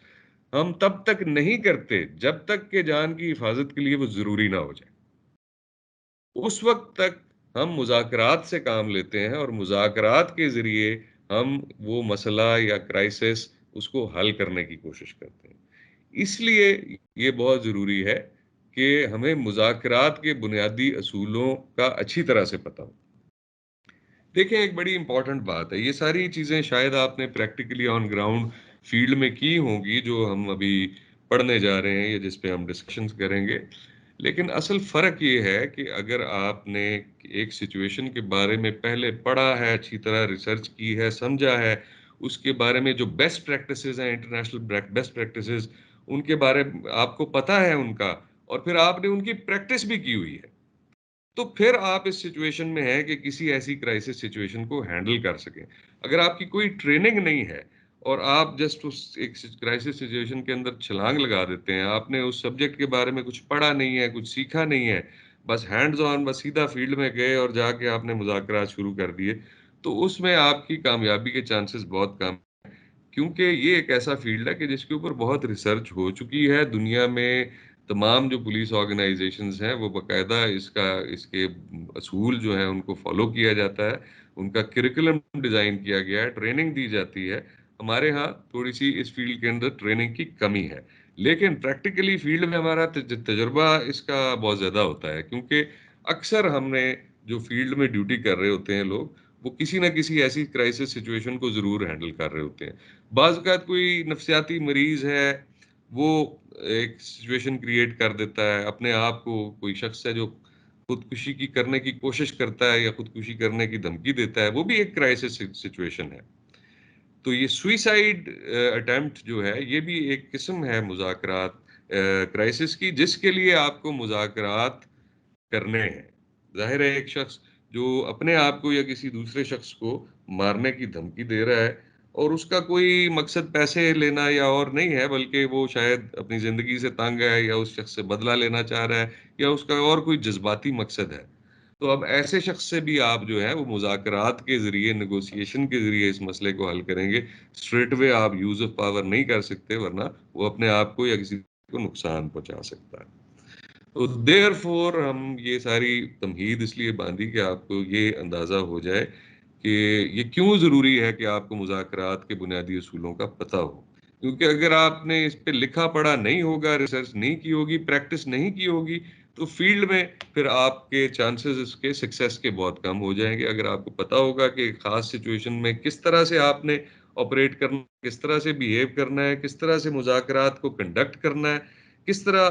हम तब तक नहीं करते जब तक कि जान की हिफाजत के लिए वो जरूरी ना हो जाए। उस वक्त तक हम मुज़ाकरात से काम लेते हैं और मुज़ाकरात के जरिए हम वो मसला या क्राइसिस उसको हल करने की कोशिश करते हैं। इसलिए ये बहुत ज़रूरी है कि हमें मुज़ाकरात के बुनियादी असूलों का अच्छी तरह से पता हो। देखें, एक बड़ी इंपॉर्टेंट बात है, ये सारी चीज़ें शायद आपने प्रैक्टिकली ऑन ग्राउंड फील्ड में की होंगी जो हम अभी पढ़ने जा रहे हैं या जिस पे हम डिस्कशंस करेंगे, लेकिन असल फ़र्क ये है कि अगर आपने एक सिचुएशन के बारे में पहले पढ़ा है, अच्छी तरह रिसर्च की है, समझा है, उसके बारे में जो बेस्ट प्रैक्टिसेस हैं, इंटरनेशनल बेस्ट प्रैक्टिसेस, उनके बारे में आपको पता है उनका, और फिर आपने उनकी प्रैक्टिस भी की हुई है, तो फिर आप इस सिचुएशन में हैं कि किसी ऐसी क्राइसिस सिचुएशन को हैंडल कर सकें। अगर आपकी कोई ट्रेनिंग नहीं है और आप जस्ट उस एक क्राइसिस सिचुएशन के अंदर छलांग लगा देते हैं, आपने उस सब्जेक्ट के बारे में कुछ पढ़ा नहीं है, कुछ सीखा नहीं है, बस हैंड्स ऑन, बस सीधा फील्ड में गए और जाके आपने मुज़ाकरात शुरू कर दिए, तो उसमें आपकी कामयाबी के चांसेस बहुत कम, क्योंकि ये एक ऐसा फील्ड है कि जिसके ऊपर बहुत रिसर्च हो चुकी है। दुनिया में तमाम जो पुलिस ऑर्गेनाइजेशंस हैं वो बाकायदा इसके असूल जो हैं उनको फॉलो किया जाता है, उनका करिकुलम डिज़ाइन किया गया है, ट्रेनिंग दी जाती है। हमारे यहाँ थोड़ी सी इस फील्ड के अंदर ट्रेनिंग की कमी है, लेकिन प्रैक्टिकली फील्ड में हमारा तजुर्बा इसका बहुत ज़्यादा होता है, क्योंकि अक्सर हमने जो फील्ड में ड्यूटी कर रहे होते हैं लोग, वो किसी ना किसी ऐसी क्राइसिस सिचुएशन को ज़रूर हैंडल कर रहे होते हैं। बाज़ औक़ात कोई नफ्सियाती मरीज़ है, वो एक सिचुएशन क्रिएट कर देता है, अपने आप को कोई शख्स है जो खुदकुशी की करने की कोशिश करता है या खुदकुशी करने की धमकी देता है, वो भी एक क्राइसिस सिचुएशन है। तो ये सुइसाइड अटेम्प्ट जो है, ये भी एक किस्म है मुज़ाकरात क्राइसिस की, जिसके लिए आपको मुज़ाकरात करने हैं। ज़ाहिर है एक शख्स जो अपने आप को या किसी दूसरे शख्स को मारने की धमकी दे रहा है, और उसका कोई मकसद पैसे लेना या और नहीं है, बल्कि वो शायद अपनी ज़िंदगी से तंग है या उस शख्स से बदला लेना चाह रहा है या उसका और कोई जज्बाती मकसद है। तो अब ऐसे शख्स से भी आप जो है वो मुज़ाकरात के ज़रिए, नेगोशिएशन के ज़रिए इस मसले को हल करेंगे। स्ट्रेट वे आप यूज़ ऑफ पावर नहीं कर सकते, वरना वो अपने आप को या किसी को नुकसान पहुँचा सकता है। तो देयरफॉर हम ये सारी तमहीद इसलिए बांधी कि आपको ये अंदाज़ा हो जाए कि ये क्यों ज़रूरी है कि आपको मुज़ाकरात के बुनियादी असूलों का पता हो। क्योंकि अगर आपने इस पे लिखा पढ़ा नहीं होगा, रिसर्च नहीं की होगी, प्रैक्टिस नहीं की होगी, तो फील्ड में फिर आपके चांसेस इसके सक्सेस के बहुत कम हो जाएंगे। अगर आपको पता होगा कि ख़ास सिचुएशन में किस तरह से आपने ऑपरेट करना, किस तरह से बिहेव करना है, किस तरह से मुज़ाकरात को कंडक्ट करना है, किस तरह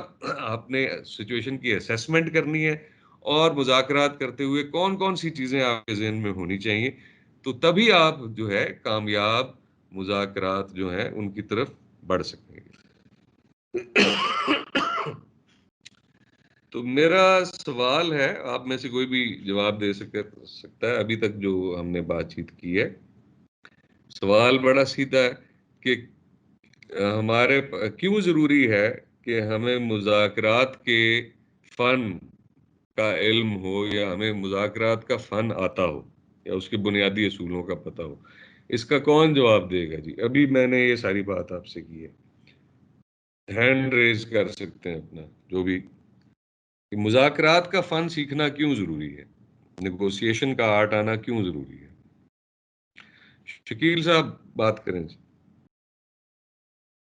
आपने सिचुएशन की असेसमेंट करनी है और मुज़ाकरात करते हुए कौन-कौन सी चीज़ें आपके ज़हन में होनी चाहिए, तो तभी आप जो है कामयाब मुज़ाकरात जो हैं उनकी तरफ बढ़ सकेंगे। तो मेरा सवाल है, आप में से कोई भी जवाब दे सकता है अभी तक जो हमने बातचीत की है। सवाल बड़ा सीधा है कि हमारे क्यों ज़रूरी है कि हमें मुज़ाकरात के फ़न का इल्म हो या हमें मुज़ाकरात का फ़न आता हो या उसके बुनियादी असूलों का पता हो। इसका कौन जवाब देगा जी? अभी मैंने ये सारी बात आपसे की है। हैंड रेज़ कर सकते हैं अपना, जो भी। कि मुज़ाकरात का फ़न सीखना क्यों ज़रूरी है? नेगोशिएशन का आर्ट आना क्यों ज़रूरी है? शकील साहब बात करें जी।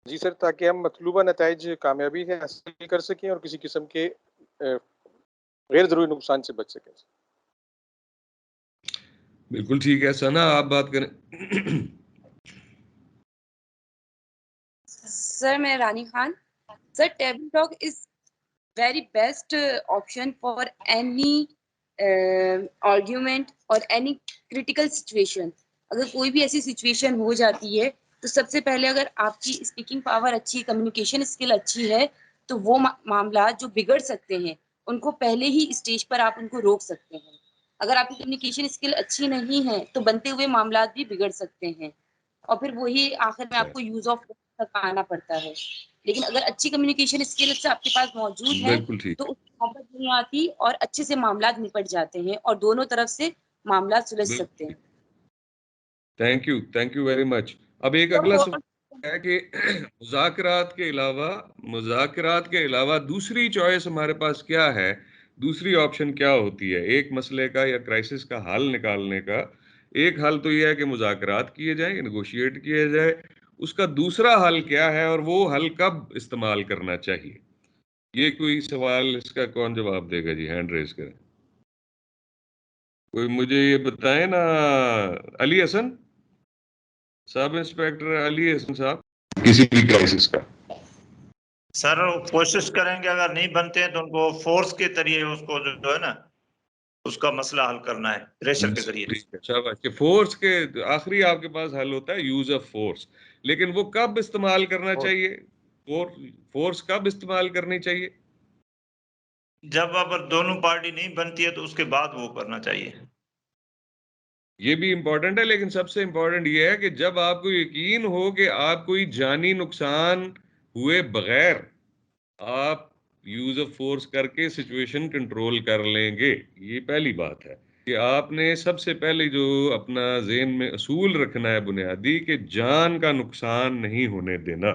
जी सर, ताकि हम मतलूबा नताइज कामयाबी से हासिल कर सकें और किसी किस्म के गैर ज़रूरी नुकसान से बच सकें। बिल्कुल ठीक है। सना आप बात करें। Sir, मैं रानी Khan. Sir, table talk is very best option for any argument or any critical situation. अगर कोई भी ऐसी सिचुएशन हो जाती है तो सबसे पहले अगर आपकी स्पीकिंग पावर अच्छी, कम्युनिकेशन स्किल अच्छी है, तो वो मामला जो बिगड़ सकते हैं उनको पहले ही स्टेज पर आप उनको रोक सकते हैं। अगर आपकी कम्युनिकेशन स्किल अच्छी नहीं है तो बनते हुए मामला भी बिगड़ सकते हैं और फिर वही आखिर में आपको यूज ऑफ तक आना पड़ता है। लेकिन अगर अच्छी कम्युनिकेशन स्किल्स आपके पास मौजूद है बिल्कुल ठीक। तो उसकी नौबत नहीं आती और अच्छे से मामला निपट जाते हैं और दोनों तरफ से मामला सुलझ सकते हैं। Thank you very much. अब एक अगला सवाल है कि मुज़ाकरात के अलावा दूसरी चॉइस हमारे पास क्या है? दूसरी ऑप्शन क्या होती है एक मसले का या क्राइसिस का हल निकालने का? एक हल तो ये है कि मुज़ाकरात किए जाएं, नेगोशिएट किया जाए। उसका दूसरा हल क्या है और वो हल कब इस्तेमाल करना चाहिए? ये कोई सवाल, इसका कौन जवाब देगा जी? हैंड रेज करें। कोई मुझे ये बताए ना। अली हसन, सब इंस्पेक्टर अली हसन साहब, किसी भी क्राइसिस का। सर कोशिश करेंगे, अगर नहीं बनते हैं तो उनको फोर्स के जरिए उसको जो है ना उसका मसला हल करना है, प्रेशर के जरिए। ठीक है, शाबाश। कि फोर्स के आखिरी आपके पास हल होता है यूज ऑफ फोर्स, लेकिन वो कब इस्तेमाल करना चाहिए? फोर्स कब इस्तेमाल करनी चाहिए? जब अगर दोनों पार्टी नहीं बनती है तो उसके बाद वो करना चाहिए। ये भी इम्पोर्टेंट है, लेकिन सबसे इम्पोर्टेंट ये है कि जब आपको यकीन हो कि आप कोई जानी नुकसान हुए बगैर आप यूज ऑफ फोर्स करके सिचुएशन कंट्रोल कर लेंगे। ये पहली बात है कि आपने सबसे पहले जो अपना ज़हन में असूल रखना है बुनियादी, कि जान का नुकसान नहीं होने देना।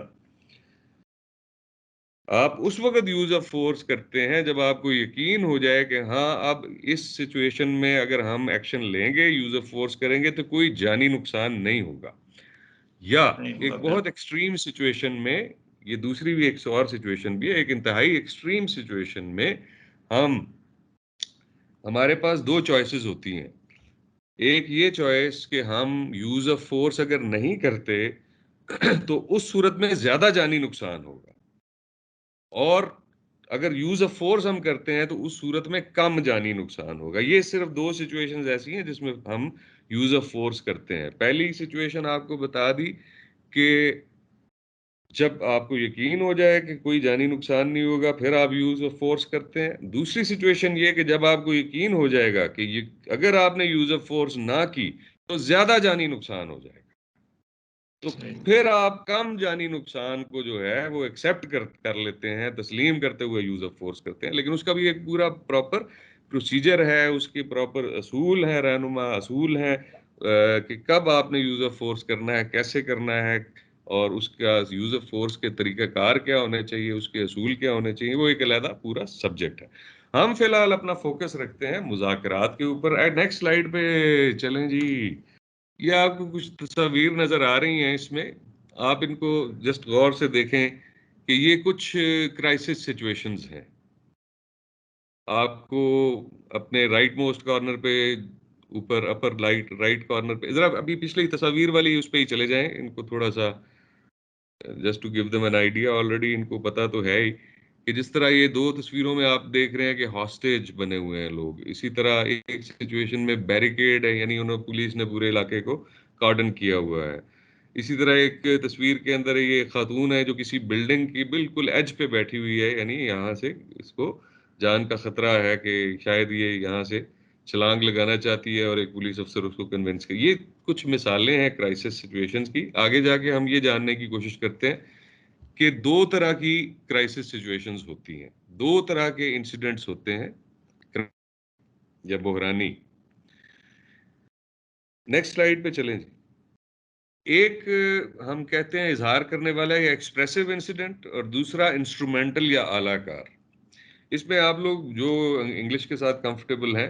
आप उस वक्त यूज ऑफ फोर्स करते हैं जब आपको यकीन हो जाए कि हाँ, अब इस सिचुएशन में अगर हम एक्शन लेंगे, यूज ऑफ फोर्स करेंगे, तो कोई जानी नुकसान नहीं होगा। या एक बहुत एक्सट्रीम सिचुएशन में, ये दूसरी भी एक और सिचुएशन भी है, एक इंतहाई एक्सट्रीम सिचुएशन में हमारे पास दो चॉइसेस होती हैं। एक ये चॉइस कि हम यूज ऑफ फोर्स अगर नहीं करते तो उस सूरत में ज्यादा जानी नुकसान होगा, और अगर यूज ऑफ फोर्स हम करते हैं तो उस सूरत में कम जानी नुकसान होगा। ये सिर्फ दो सिचुएशंस ऐसी हैं जिसमें हम यूज ऑफ फोर्स करते हैं। पहली सिचुएशन आपको बता दी कि जब आपको यकीन हो जाए कि कोई जानी नुकसान नहीं होगा, फिर आप यूज ऑफ फोर्स करते हैं। दूसरी सिचुएशन ये कि जब आपको यकीन हो जाएगा कि ये अगर आपने यूज ऑफ फोर्स ना की तो ज्यादा जानी नुकसान हो जाएगा। तो फिर आप कम जानी नुकसान को जो है वो एक्सेप्ट कर लेते हैं, तस्लीम करते हुए यूज ऑफ फोर्स करते हैं। लेकिन उसका भी एक पूरा प्रॉपर प्रोसीजर है, उसके प्रॉपर असूल हैं, रहनुमा असूल हैं कि कब आपने यूज ऑफ फोर्स करना है, कैसे करना है, और उसका यूज ऑफ फोर्स के तरीकाकार क्या होने चाहिए, उसके असूल क्या होने चाहिए, वो एक अलग पूरा सब्जेक्ट है। हम फिलहाल अपना फोकस रखते हैं मुज़ाकरात के ऊपर। नेक्स्ट स्लाइड पे चलें जी। ये आपको कुछ तस्वीर नजर आ रही हैं, इसमें आप इनको जस्ट गौर से देखें कि ये कुछ क्राइसिस सिचुएशंस हैं। आपको अपने राइट मोस्ट कॉर्नर पे ऊपर अपर राइट कॉर्नर पे जरा अभी पिछली तस्वीर वाली उस पे ही चले जाएं, इनको थोड़ा सा just to give them an idea. Already इनको पता तो है ही कि जिस तरह ये दो तस्वीरों में आप देख रहे हैं कि हॉस्टेज बने हुए हैं लोग, इसी तरह एक सिचुएशन में बैरिकेड है, यानी उन्होंने पुलिस ने पूरे इलाके को कार्डन किया हुआ है। इसी तरह एक तस्वीर के अंदर ये खातून है जो किसी बिल्डिंग की बिल्कुल एज पे बैठी हुई है, यानी यहाँ से इसको जान का खतरा है कि शायद ये यहाँ से छलांग लगाना चाहती है और एक पुलिस अफसर उसको कन्विंस कर। ये कुछ मिसालें हैं क्राइसिस सिचुएशंस की। आगे जाके हम ये जानने की कोशिश करते हैं कि दो तरह की क्राइसिस सिचुएशंस होती हैं, दो तरह के इंसिडेंट्स होते हैं या बहरानी। नेक्स्ट स्लाइड पे चलें जी। एक हम कहते हैं इजहार करने वाला या एक्सप्रेसिव इंसिडेंट, और दूसरा इंस्ट्रूमेंटल या आलाकार। इसमें आप लोग जो इंग्लिश के साथ कंफर्टेबल हैं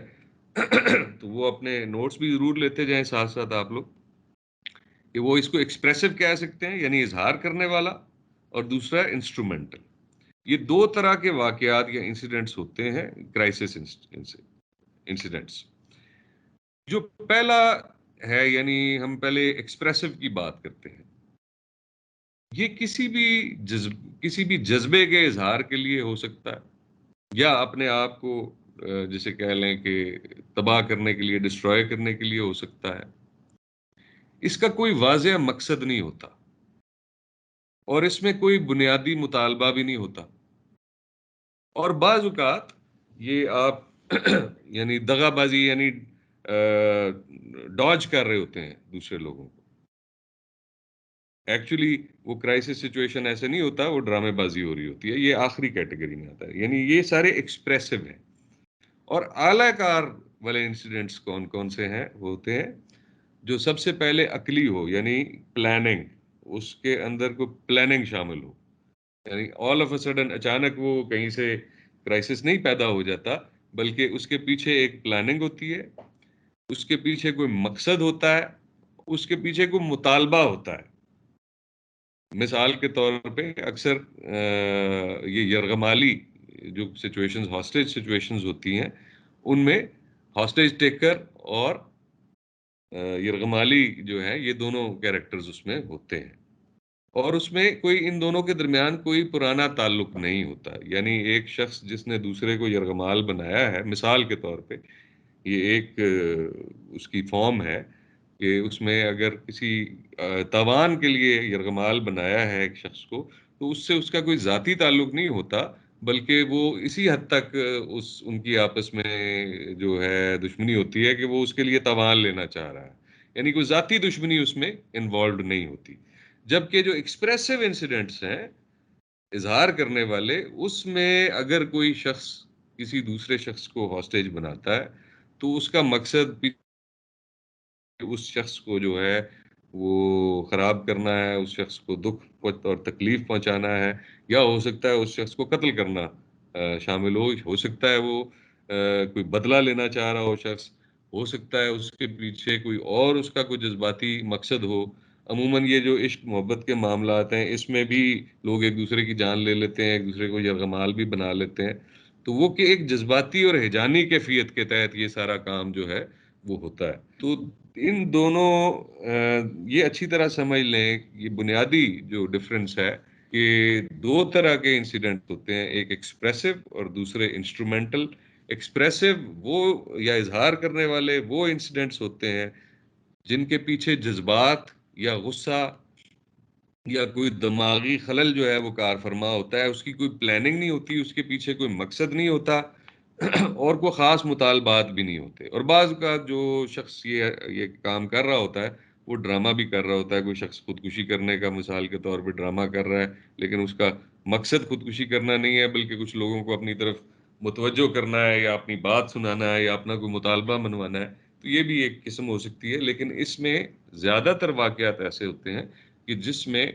तो वो अपने नोट्स भी जरूर लेते जाएं साथ साथ आप लोग, कि वो इसको एक्सप्रेसिव कह सकते हैं यानी इजहार करने वाला, और दूसरा इंस्ट्रूमेंटल। ये दो तरह के वाकयात या इंसिडेंट्स होते हैं क्राइसिस इंसिडेंट्स। जो पहला है, यानी हम पहले एक्सप्रेसिव की बात करते हैं, ये किसी भी जज्बे के इजहार के लिए हो सकता है, या अपने आप को जिसे कह लें कि तबाह करने के लिए, डिस्ट्रॉय करने के लिए हो सकता है। इसका कोई वाज़ेह मकसद नहीं होता और इसमें कोई बुनियादी मुतालबा भी नहीं होता, और बाज़ औक़ात ये आप यानी दगाबाजी यानी डॉज कर रहे होते हैं दूसरे लोगों को। एक्चुअली वो क्राइसिस सिचुएशन ऐसे नहीं होता, वो ड्रामेबाजी हो रही होती है। ये आखिरी कैटेगरी में आता है, यानी ये सारे एक्सप्रेसिव हैं। और आलाकार वाले इंसिडेंट्स कौन कौन से हैं? वो होते हैं जो सबसे पहले अकली हो, यानी प्लानिंग, उसके अंदर कोई प्लानिंग शामिल हो, यानी ऑल ऑफ अ सडन अचानक वो कहीं से क्राइसिस नहीं पैदा हो जाता, बल्कि उसके पीछे एक प्लानिंग होती है, उसके पीछे कोई मकसद होता है, उसके पीछे कोई मुतालबा होता है। मिसाल के तौर पे अक्सर ये यरगमाली जो सिचुएशंस, हॉस्टेज सिचुएशंस होती हैं, उनमें हॉस्टेज टेकर और यरगमाली जो है, ये दोनों कैरेक्टर्स उसमें होते हैं, और उसमें कोई इन दोनों के दरमियान कोई पुराना ताल्लुक नहीं होता। यानी एक शख्स जिसने दूसरे को यरगमाल बनाया है, मिसाल के तौर पे ये एक उसकी फॉर्म है कि उसमें अगर किसी तावान के लिए यरगमाल बनाया है एक शख्स को, तो उससे उसका कोई ज़ाती ताल्लुक नहीं होता, बल्कि वो इसी हद तक उनकी आपस में जो है दुश्मनी होती है कि वो उसके लिए तावान लेना चाह रहा है, यानी कोई ज़ाती दुश्मनी उसमें इन्वॉल्व नहीं होती। जबकि जो एक्सप्रेसिव इंसिडेंट्स हैं, इजहार करने वाले, उसमें अगर कोई शख्स किसी दूसरे शख्स को हॉस्टेज बनाता है, तो उसका मकसद भी उस शख्स को जो है वो खराब करना है, उस शख्स को दुख और तकलीफ पहुंचाना है, या हो सकता है उस शख्स को कत्ल करना शामिल हो सकता है वो कोई बदला लेना चाह रहा हो शख्स, हो सकता है उसके पीछे कोई और उसका कोई जज्बाती मकसद हो। अमूमन ये जो इश्क मोहब्बत के मामलात हैं, इसमें भी लोग एक दूसरे की जान ले लेते हैं, एक दूसरे को यरगमाल भी बना लेते हैं, तो वो कि एक जज्बाती और हिजानी कैफियत के तहत ये सारा काम जो है वो होता है। तो इन दोनों ये अच्छी तरह समझ लें, ये बुनियादी जो डिफरेंस है कि दो तरह के इंसिडेंट होते हैं, एक एक्सप्रेसिव और दूसरे इंस्ट्रूमेंटल। एक्सप्रेसिव वो या इजहार करने वाले वो इंसिडेंट्स होते हैं जिनके पीछे जज्बात या गुस्सा या कोई दिमागी खलल जो है वो कार फरमा होता है, उसकी कोई प्लानिंग नहीं होती, उसके पीछे कोई मकसद नहीं होता और कोई ख़ास मुतालबात भी नहीं होते। और बाज़ का जो शख्स ये काम कर रहा होता है, वो ड्रामा भी कर रहा होता है। कोई शख्स खुदकुशी करने का मिसाल के तौर पे ड्रामा कर रहा है, लेकिन उसका मकसद खुदकुशी करना नहीं है, बल्कि कुछ लोगों को अपनी तरफ मुतवज्जो करना है, या अपनी बात सुनाना है, या अपना कोई मुतालबा मनवाना है। तो ये भी एक किस्म हो सकती है। लेकिन इसमें ज़्यादातर वाक़यात ऐसे होते हैं कि जिसमें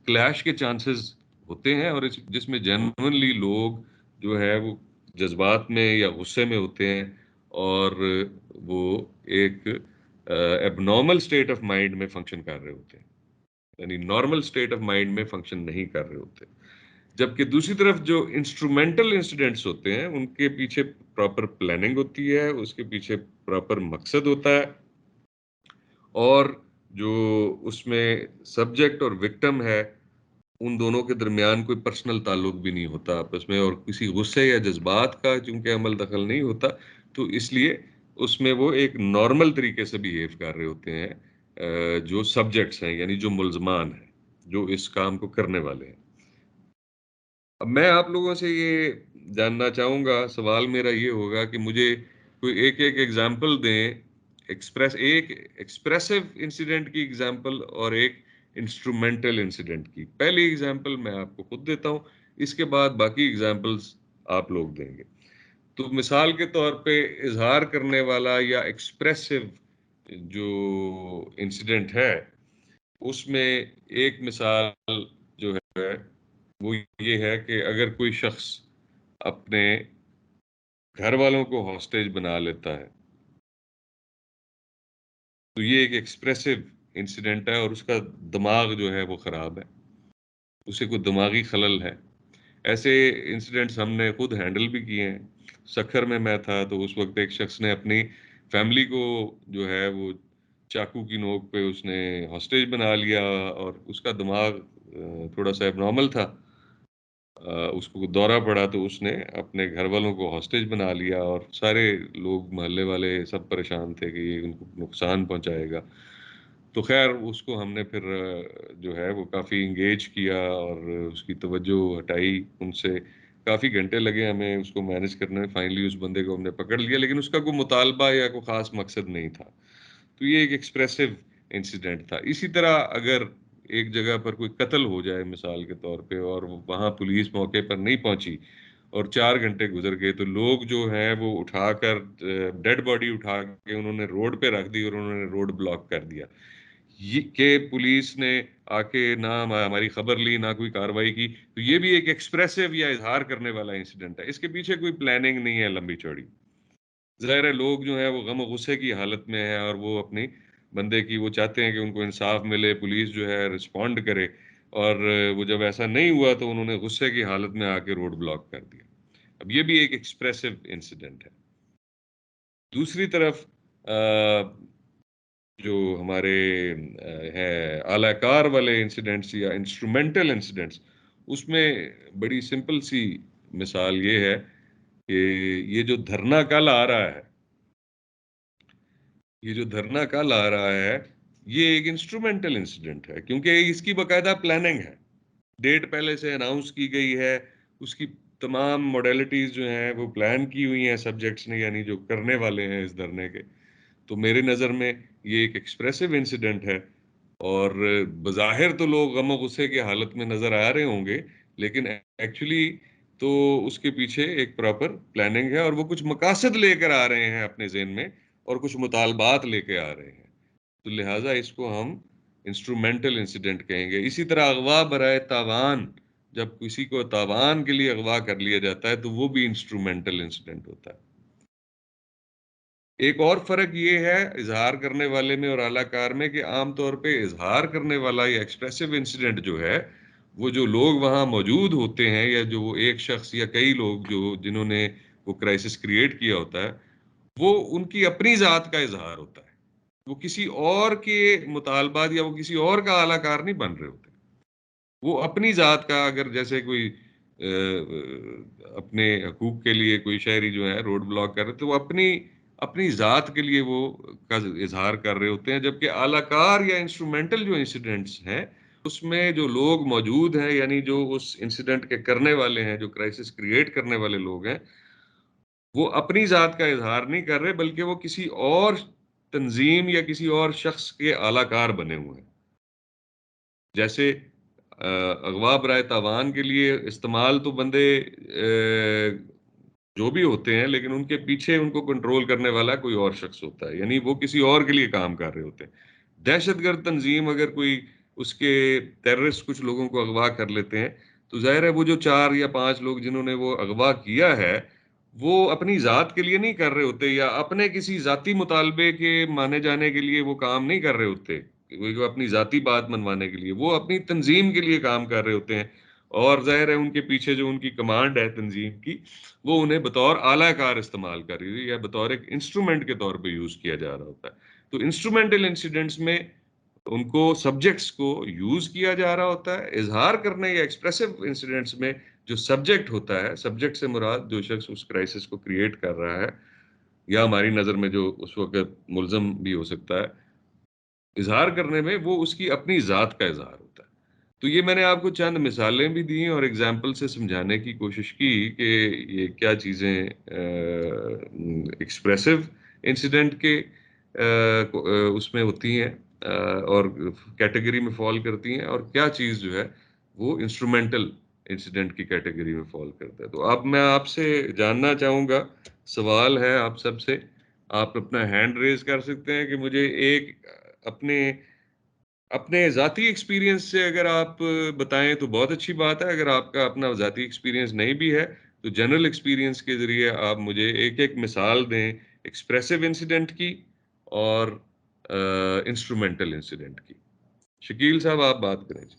क्लैश के चांसेस होते हैं, और जिसमें जेन्युइनली लोग जो है वो जज्बात में या गुस्से में होते हैं, और वो एक एबनॉर्मल स्टेट ऑफ माइंड में फंक्शन कर रहे होते हैं, यानी नॉर्मल स्टेट ऑफ माइंड में फंक्शन नहीं कर रहे होते। जबकि दूसरी तरफ जो इंस्ट्रूमेंटल इंसिडेंट्स होते हैं, उनके पीछे प्रॉपर प्लानिंग होती है, उसके पीछे प्रॉपर मकसद होता है, और जो उसमें सब्जेक्ट और विक्टिम है, उन दोनों के दरमियान कोई पर्सनल ताल्लुक भी नहीं होता आपस में, और किसी गुस्से या जज्बात का चूंकि अमल दखल नहीं होता, तो इसलिए उसमें वो एक नॉर्मल तरीके से बिहेव कर रहे होते हैं जो सब्जेक्ट्स हैं, यानी जो मुल्जमान हैं, जो इस काम को करने वाले हैं। अब मैं आप लोगों से ये जानना चाहूँगा, सवाल मेरा ये होगा कि मुझे कोई एक एग्जांपल दें, एक एक्सप्रेसिव इंसिडेंट की एग्जांपल और एक इंस्ट्रूमेंटल इंसिडेंट की। पहली एग्जांपल मैं आपको खुद देता हूँ, इसके बाद बाकी एग्जांपल्स आप लोग देंगे। तो मिसाल के तौर पे इजहार करने वाला या एक्सप्रेसिव जो इंसिडेंट है, उसमें एक मिसाल जो है वो ये है कि अगर कोई शख्स अपने घर वालों को हॉस्टेज बना लेता है, तो ये एक एक्सप्रेसिव इंसिडेंट है, और उसका दिमाग जो है वो खराब है, उसे कोई दिमागी खलल है। ऐसे इंसिडेंट्स हमने खुद हैंडल भी किए हैं। सखर में मैं था, तो उस वक्त एक शख्स ने अपनी फैमिली को जो है वो चाकू की नोक पे उसने हॉस्टेज बना लिया, और उसका दिमाग थोड़ा सा एबनॉर्मल था। उसको दौरा पड़ा, तो उसने अपने घर वालों को हॉस्टेज बना लिया, और सारे लोग मोहल्ले वाले सब परेशान थे कि ये उनको नुकसान पहुंचाएगा। तो खैर उसको हमने फिर जो है वो काफ़ी इंगेज किया, और उसकी तवज्जो हटाई उनसे। काफ़ी घंटे लगे हमें उसको मैनेज करने में। फाइनली उस बंदे को हमने पकड़ लिया, लेकिन उसका कोई मुतालबा या कोई ख़ास मकसद नहीं था। तो ये एक एक्सप्रेसिव इंसिडेंट था। इसी तरह अगर एक जगह पर कोई कत्ल हो जाए मिसाल के तौर पे, और वहाँ पुलिस मौके पर नहीं पहुंची और 4 घंटे गुजर गए, तो लोग जो हैं वो उठाकर डेड बॉडी उठा के उन्होंने रोड पे रख दी, और उन्होंने रोड ब्लॉक कर दिया। ये कि पुलिस ने आके ना हमारी खबर ली, ना कोई कार्रवाई की। तो ये भी एक एक्सप्रेसिव या इजहार करने वाला इंसिडेंट है। इसके पीछे कोई प्लानिंग नहीं है लंबी चौड़ी। ज़ाहिर है लोग जो है वो गम गुस्से की हालत में है, और वो अपनी बंदे की वो चाहते हैं कि उनको इंसाफ मिले, पुलिस जो है रिस्पॉन्ड करे, और वो जब ऐसा नहीं हुआ तो उन्होंने गुस्से की हालत में आके रोड ब्लॉक कर दिया। अब ये भी एक एक्सप्रेसिव इंसिडेंट है। दूसरी तरफ जो हमारे हैं आलाकार वाले इंसिडेंट्स या इंस्ट्रूमेंटल इंसिडेंट्स, उसमें बड़ी सिंपल सी मिसाल ये है कि ये जो धरना कल आ रहा है, ये एक इंस्ट्रूमेंटल इंसिडेंट है, क्योंकि इसकी बाकायदा प्लानिंग है। डेट पहले से अनाउंस की गई है, उसकी तमाम मॉडलिटीज जो हैं वो प्लान की हुई हैं सब्जेक्ट्स ने, यानी जो करने वाले हैं इस धरने के। तो मेरे नज़र में ये एक एक्सप्रेसिव इंसिडेंट है, और बज़ाहिर तो लोग गम गुस्से की हालत में नज़र आ रहे होंगे, लेकिन एक्चुअली तो उसके पीछे एक प्रॉपर प्लानिंग है, और वो कुछ मकासद लेकर आ रहे हैं अपने ज़हन में, और कुछ मुतालबात लेके आ रहे हैं। तो लिहाजा इसको हम इंस्ट्रूमेंटल इंसिडेंट कहेंगे। इसी तरह अगवा बराए तावान, जब किसी को तावान के लिए अगवा कर लिया जाता है, तो वो भी इंस्ट्रूमेंटल इंसिडेंट होता है। एक और फर्क ये है इजहार करने वाले में और आलाकार में, कि आमतौर पे इजहार करने वाला या एक्सप्रेसिव इंसिडेंट जो है, वो जो लोग वहां मौजूद होते हैं, या जो वो एक शख्स या कई लोग जो जिन्होंने वो क्राइसिस क्रिएट किया होता है, वो उनकी अपनी जात का इजहार होता है। वो किसी और के मुतालबात या वो किसी और का आलाकार नहीं बन रहे होते। वो अपनी जात का, अगर जैसे कोई अपने हकूक के लिए कोई शहरी जो है रोड ब्लॉक कर रहे, तो वो अपनी जात के लिए वो का इजहार कर रहे होते हैं। जबकि आलाकार या इंस्ट्रूमेंटल जो इंसिडेंट्स हैं, उसमें जो लोग मौजूद हैं, यानी जो उस इंसिडेंट के करने वाले हैं, जो क्राइसिस क्रिएट करने वाले लोग हैं, वो अपनी जात का इजहार नहीं कर रहे, बल्कि वो किसी और तंजीम या किसी और शख्स के आलाकार बने हुए हैं। जैसे अगवा बराए तावान के लिए इस्तेमाल तो बंदे जो भी होते हैं, लेकिन उनके पीछे उनको कंट्रोल करने वाला कोई और शख्स होता है, यानी वो किसी और के लिए काम कर रहे होते हैं। दहशतगर्द तंजीम अगर कोई उसके टेररिस्ट कुछ लोगों को अगवा कर लेते हैं, तो जाहिर है वो जो 4 या 5 लोग जिन्होंने वो अगवा किया है, वो अपनी ज़ात के लिए नहीं कर रहे होते या अपने किसी ज़ाती मुतालबे के माने जाने के लिए वो काम नहीं कर रहे होते, कोई अपनी ज़ाती बात मनवाने के लिए, वो अपनी तंजीम के लिए काम कर रहे होते हैं। और ज़ाहिर है उनके पीछे जो उनकी कमांड है तंजीम की, वो उन्हें बतौर आलाकार इस्तेमाल कर रही है या बतौर एक इंस्ट्रूमेंट के तौर पे यूज़ किया जा रहा होता है। तो इंस्ट्रूमेंटल इंसिडेंट्स में उनको सब्जेक्ट्स को यूज़ किया जा रहा होता है। इज़हार करने या एक्सप्रेसिव इंसिडेंट्स में जो सब्जेक्ट होता है, सब्जेक्ट से मुराद जो शख्स उस क्राइसिस को क्रिएट कर रहा है या हमारी नज़र में जो उस वक़्त मुल्ज़म भी हो सकता है, इज़हार करने में वो उसकी अपनी ज़ात का इज़हार होता है। तो ये मैंने आपको चंद मिसालें भी दी और एग्ज़ाम्पल से समझाने की कोशिश की कि ये क्या चीज़ें एक्सप्रेसिव इंसिडेंट के उसमें होती हैं और कैटेगरी में फ़ॉल करती हैं, और क्या चीज़ जो है वो इंस्ट्रूमेंटल इंसिडेंट की कैटेगरी में फ़ॉल करता है। तो अब मैं आपसे जानना चाहूँगा, सवाल है आप सबसे, आप अपना हैंड रेज़ कर सकते हैं कि मुझे एक अपने अपने ज़ाती एक्सपीरियंस से अगर आप बताएँ तो बहुत अच्छी बात है। अगर आपका अपना ज़ाती एक्सपीरियंस नहीं भी है, तो जनरल एक्सपीरियंस के ज़रिए आप मुझे एक-एक मिसाल दें एक्सप्रेसिव इंसिडेंट की और इंस्ट्रूमेंटल इंसिडेंट की। शकील साहब आप बात करें जी।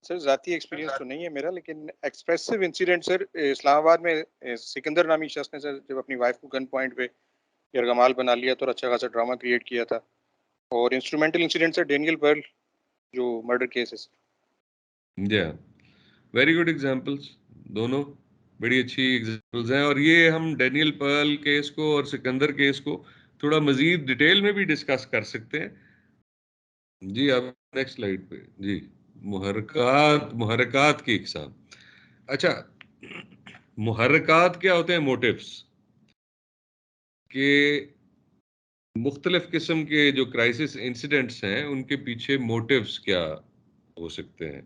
सर ज़ाती एक्सपीरियंस तो नहीं है मेरा, लेकिन एक्सप्रेसिव इंसिडेंट सर इस्लामाबाद में सिकंदर नामी शख्स ने सर जब अपनी वाइफ को गन पॉइंट पे यरगमाल बना लिया तो अच्छा खासा ड्रामा क्रिएट किया था। और instrumental incident sir Daniel Pearl जो मर्डर केस है सर। या वेरी गुड एग्जांपल्स, दोनों बड़ी अच्छी एग्जांपल्स हैं। और ये हम डेनियल पर्ल केस को और सिकंदर केस को थोड़ा मजीद डिटेल में भी डिस्कस कर सकते हैं। जी आप नेक्स्ट स्लाइड पे जी। मुहर्रकात की इकसाम। अच्छा, मुहर्रकात क्या होते हैं? मोटिव्स के मुख्तलिफ किस्म के जो क्राइसिस इंसिडेंट्स हैं उनके पीछे मोटिव्स क्या हो सकते हैं।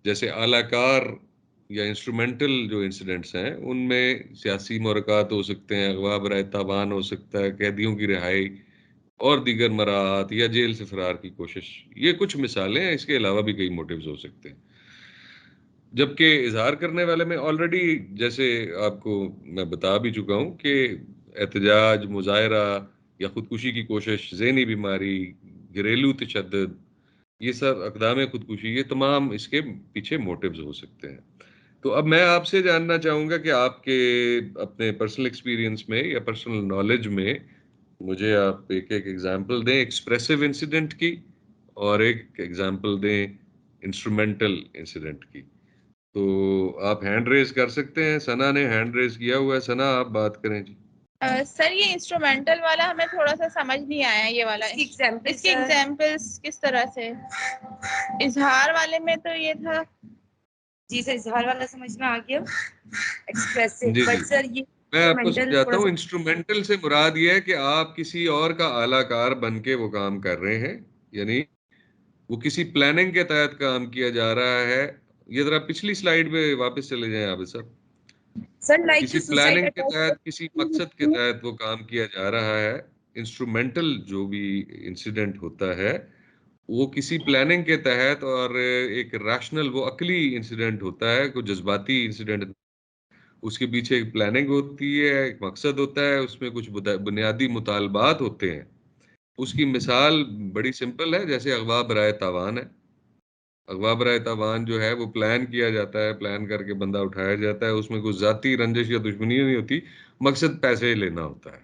जैसे आलाकार या इंस्ट्रूमेंटल जो इंसिडेंट्स हैं उनमें सियासी मुहर्रकात हो सकते हैं, अगवा बराए तावान हो सकता है, कैदियों की रिहाई और दीगर मराहत या जेल से फरार की कोशिश। ये कुछ मिसालें हैं, इसके अलावा भी कई मोटिव्स हो सकते हैं। जबकि इजहार करने वाले में ऑलरेडी जैसे आपको मैं बता भी चुका हूं कि एहतजाज, मुजाहरा या खुदकुशी की कोशिश, ज़हनी बीमारी, घरेलू तशद्दुद, ये सब अक़दाम खुदकुशी, ये तमाम इसके पीछे मोटिव्स हो सकते हैं। तो अब मैं आपसे जानना चाहूँगा कि आपके अपने पर्सनल एक्सपीरियंस में या पर्सनल नॉलेज में मुझे आप एक-एक एग्ज़ाम्पल दें एक्सप्रेसिव इंसिडेंट की और एक एग्ज़ाम्पल दें इंस्ट्रूमेंटल इंसिडेंट की। तो आप हैंड रेज़ कर सकते हैं। सना ने हैंड रेज़ किया हुआ है। सना आप बात करें जी। सर ये इंस्ट्रूमेंटल वाला हमें थोड़ा सा समझ नहीं आया, ये वाला इसके एग्जांपल्स किस तरह से। इजहार वाले में तो ये था जी सर, इजहार वाला समझ में आ गया। एक्सप्रेसिव जी, बट जी। सर ये मैं आपको इंस्ट्रूमेंटल समझाता थोड़ा हूँ। सा इंस्ट्रूमेंटल से मुराद ये है कि आप किसी और का आलाकार बन के वो काम कर रहे हैं, यानी वो किसी प्लानिंग के तहत काम किया जा रहा है। ये ज़रा पिछली स्लाइड पे वापस चले जाएँ आबिद साहब। सर लाइक किसी जो सुसाइड प्लानिंग के तहत, किसी मकसद के अटैक। तहत वो काम किया जा रहा है। इंस्ट्रूमेंटल जो भी इंसिडेंट होता है वो किसी प्लानिंग के तहत और एक रैशनल, वो अकली इंसिडेंट होता है, कोई जज्बाती इंसिडेंट। उसके पीछे एक प्लानिंग होती है, एक मकसद होता है, उसमें कुछ बुनियादी मुतालबात होते हैं। उसकी मिसाल बड़ी सिंपल है, जैसे अगवा बराए तावान है। अगवा बराए तावान जो है वो प्लान किया जाता है, प्लान करके बंदा उठाया जाता है, उसमें कोई जाती रंजिश या दुश्मनी नहीं होती, मकसद पैसे लेना होता है।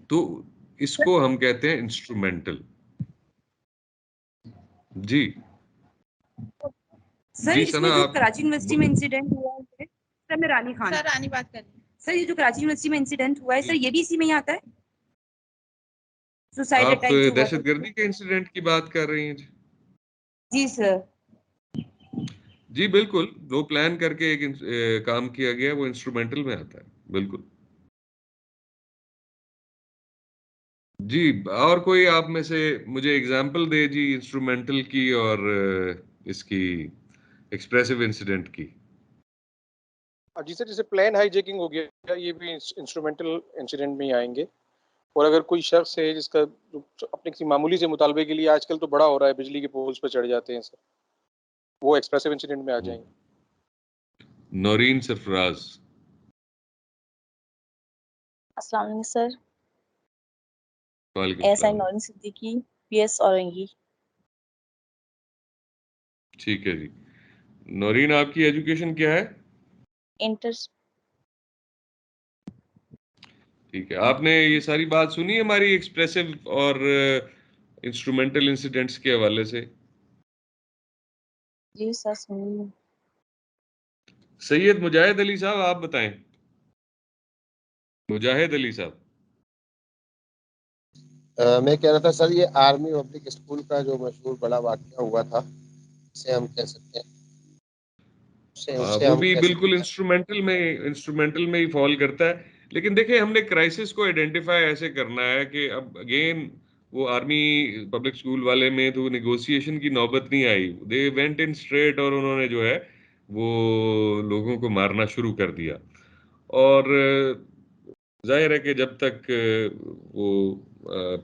तो इसको हम कहते हैं इंस्ट्रूमेंटल। जी सर जी इसमें सना जो आप कराची यूनिवर्सिटी में इंसिडेंट हुआ है सर, मैं रानी खान सर रानी बात कर रही है। सर, ये जो कराची यूनिवर्सिटी में इंसिडेंट हुआ है सर, ये भी इसी में ही आता है, सुसाइड आप अटैक जो हुआ था। दहशतगर्दी के इंसिडेंट की बात कर रही हैं जी? जी सर। जी बिल्कुल, वो प्लान करके एक काम किया गया, वो इंस्ट्रूमेंटल में आता है, बिल्कुल। जी, और कोई आप में से मुझे एग्जांपल दे जी, इंस्ट्रूमेंटल की और इसकी एक्सप्रेसिव इंसिडेंट की। जी सर, जैसे प्लान हाईजैकिंग हो गया, ये भी इंस्ट्रूमेंटल इंसिडेंट में ही आएंगे। और अगर कोई शख्स है जिसका जो अपने किसी मामूली से मुतालबे के लिए आजकल तो बड़ा हो रहा है, बिजली के पोल्स पे चढ़ जाते हैं सर, वो एक्सप्रेसिव इंसिडेंट में आ जाएंगे। नौरीन सरफराज। अस्सलाम वालेकुम सर। वालेकुम एसआई सलाम। नौरीन सिद्दीकी, पीएस औरंगी। ठीक है जी। नौरीन, आपकी एजुकेशन क्या है? इंटर। ठीक है, आपने ये सारी बात सुनी है हमारी एक्सप्रेसिव और इंस्ट्रूमेंटल इंसिडेंट्स के हवाले से? जी सर सुनिए। सैयद मुजाहिद अली साहब, आप बताएं। मुजाहिद अली साहब। मैं कह रहा था सर, ये आर्मी पब्लिक स्कूल का जो मशहूर बड़ा वाकया हुआ था, उसे हम कह सकते हैं, उसे वो हम भी कह बिल्कुल सकते इंस्ट्रूमेंटल में ही फॉल करता है। लेकिन देखिए, हमने क्राइसिस को आइडेंटिफाई ऐसे करना है कि अब अगेन वो आर्मी पब्लिक स्कूल वाले में तो निगोशिएशन की नौबत नहीं आई। दे वेंट इन स्ट्रेट और उन्होंने जो है वो लोगों को मारना शुरू कर दिया। और जाहिर है कि जब तक वो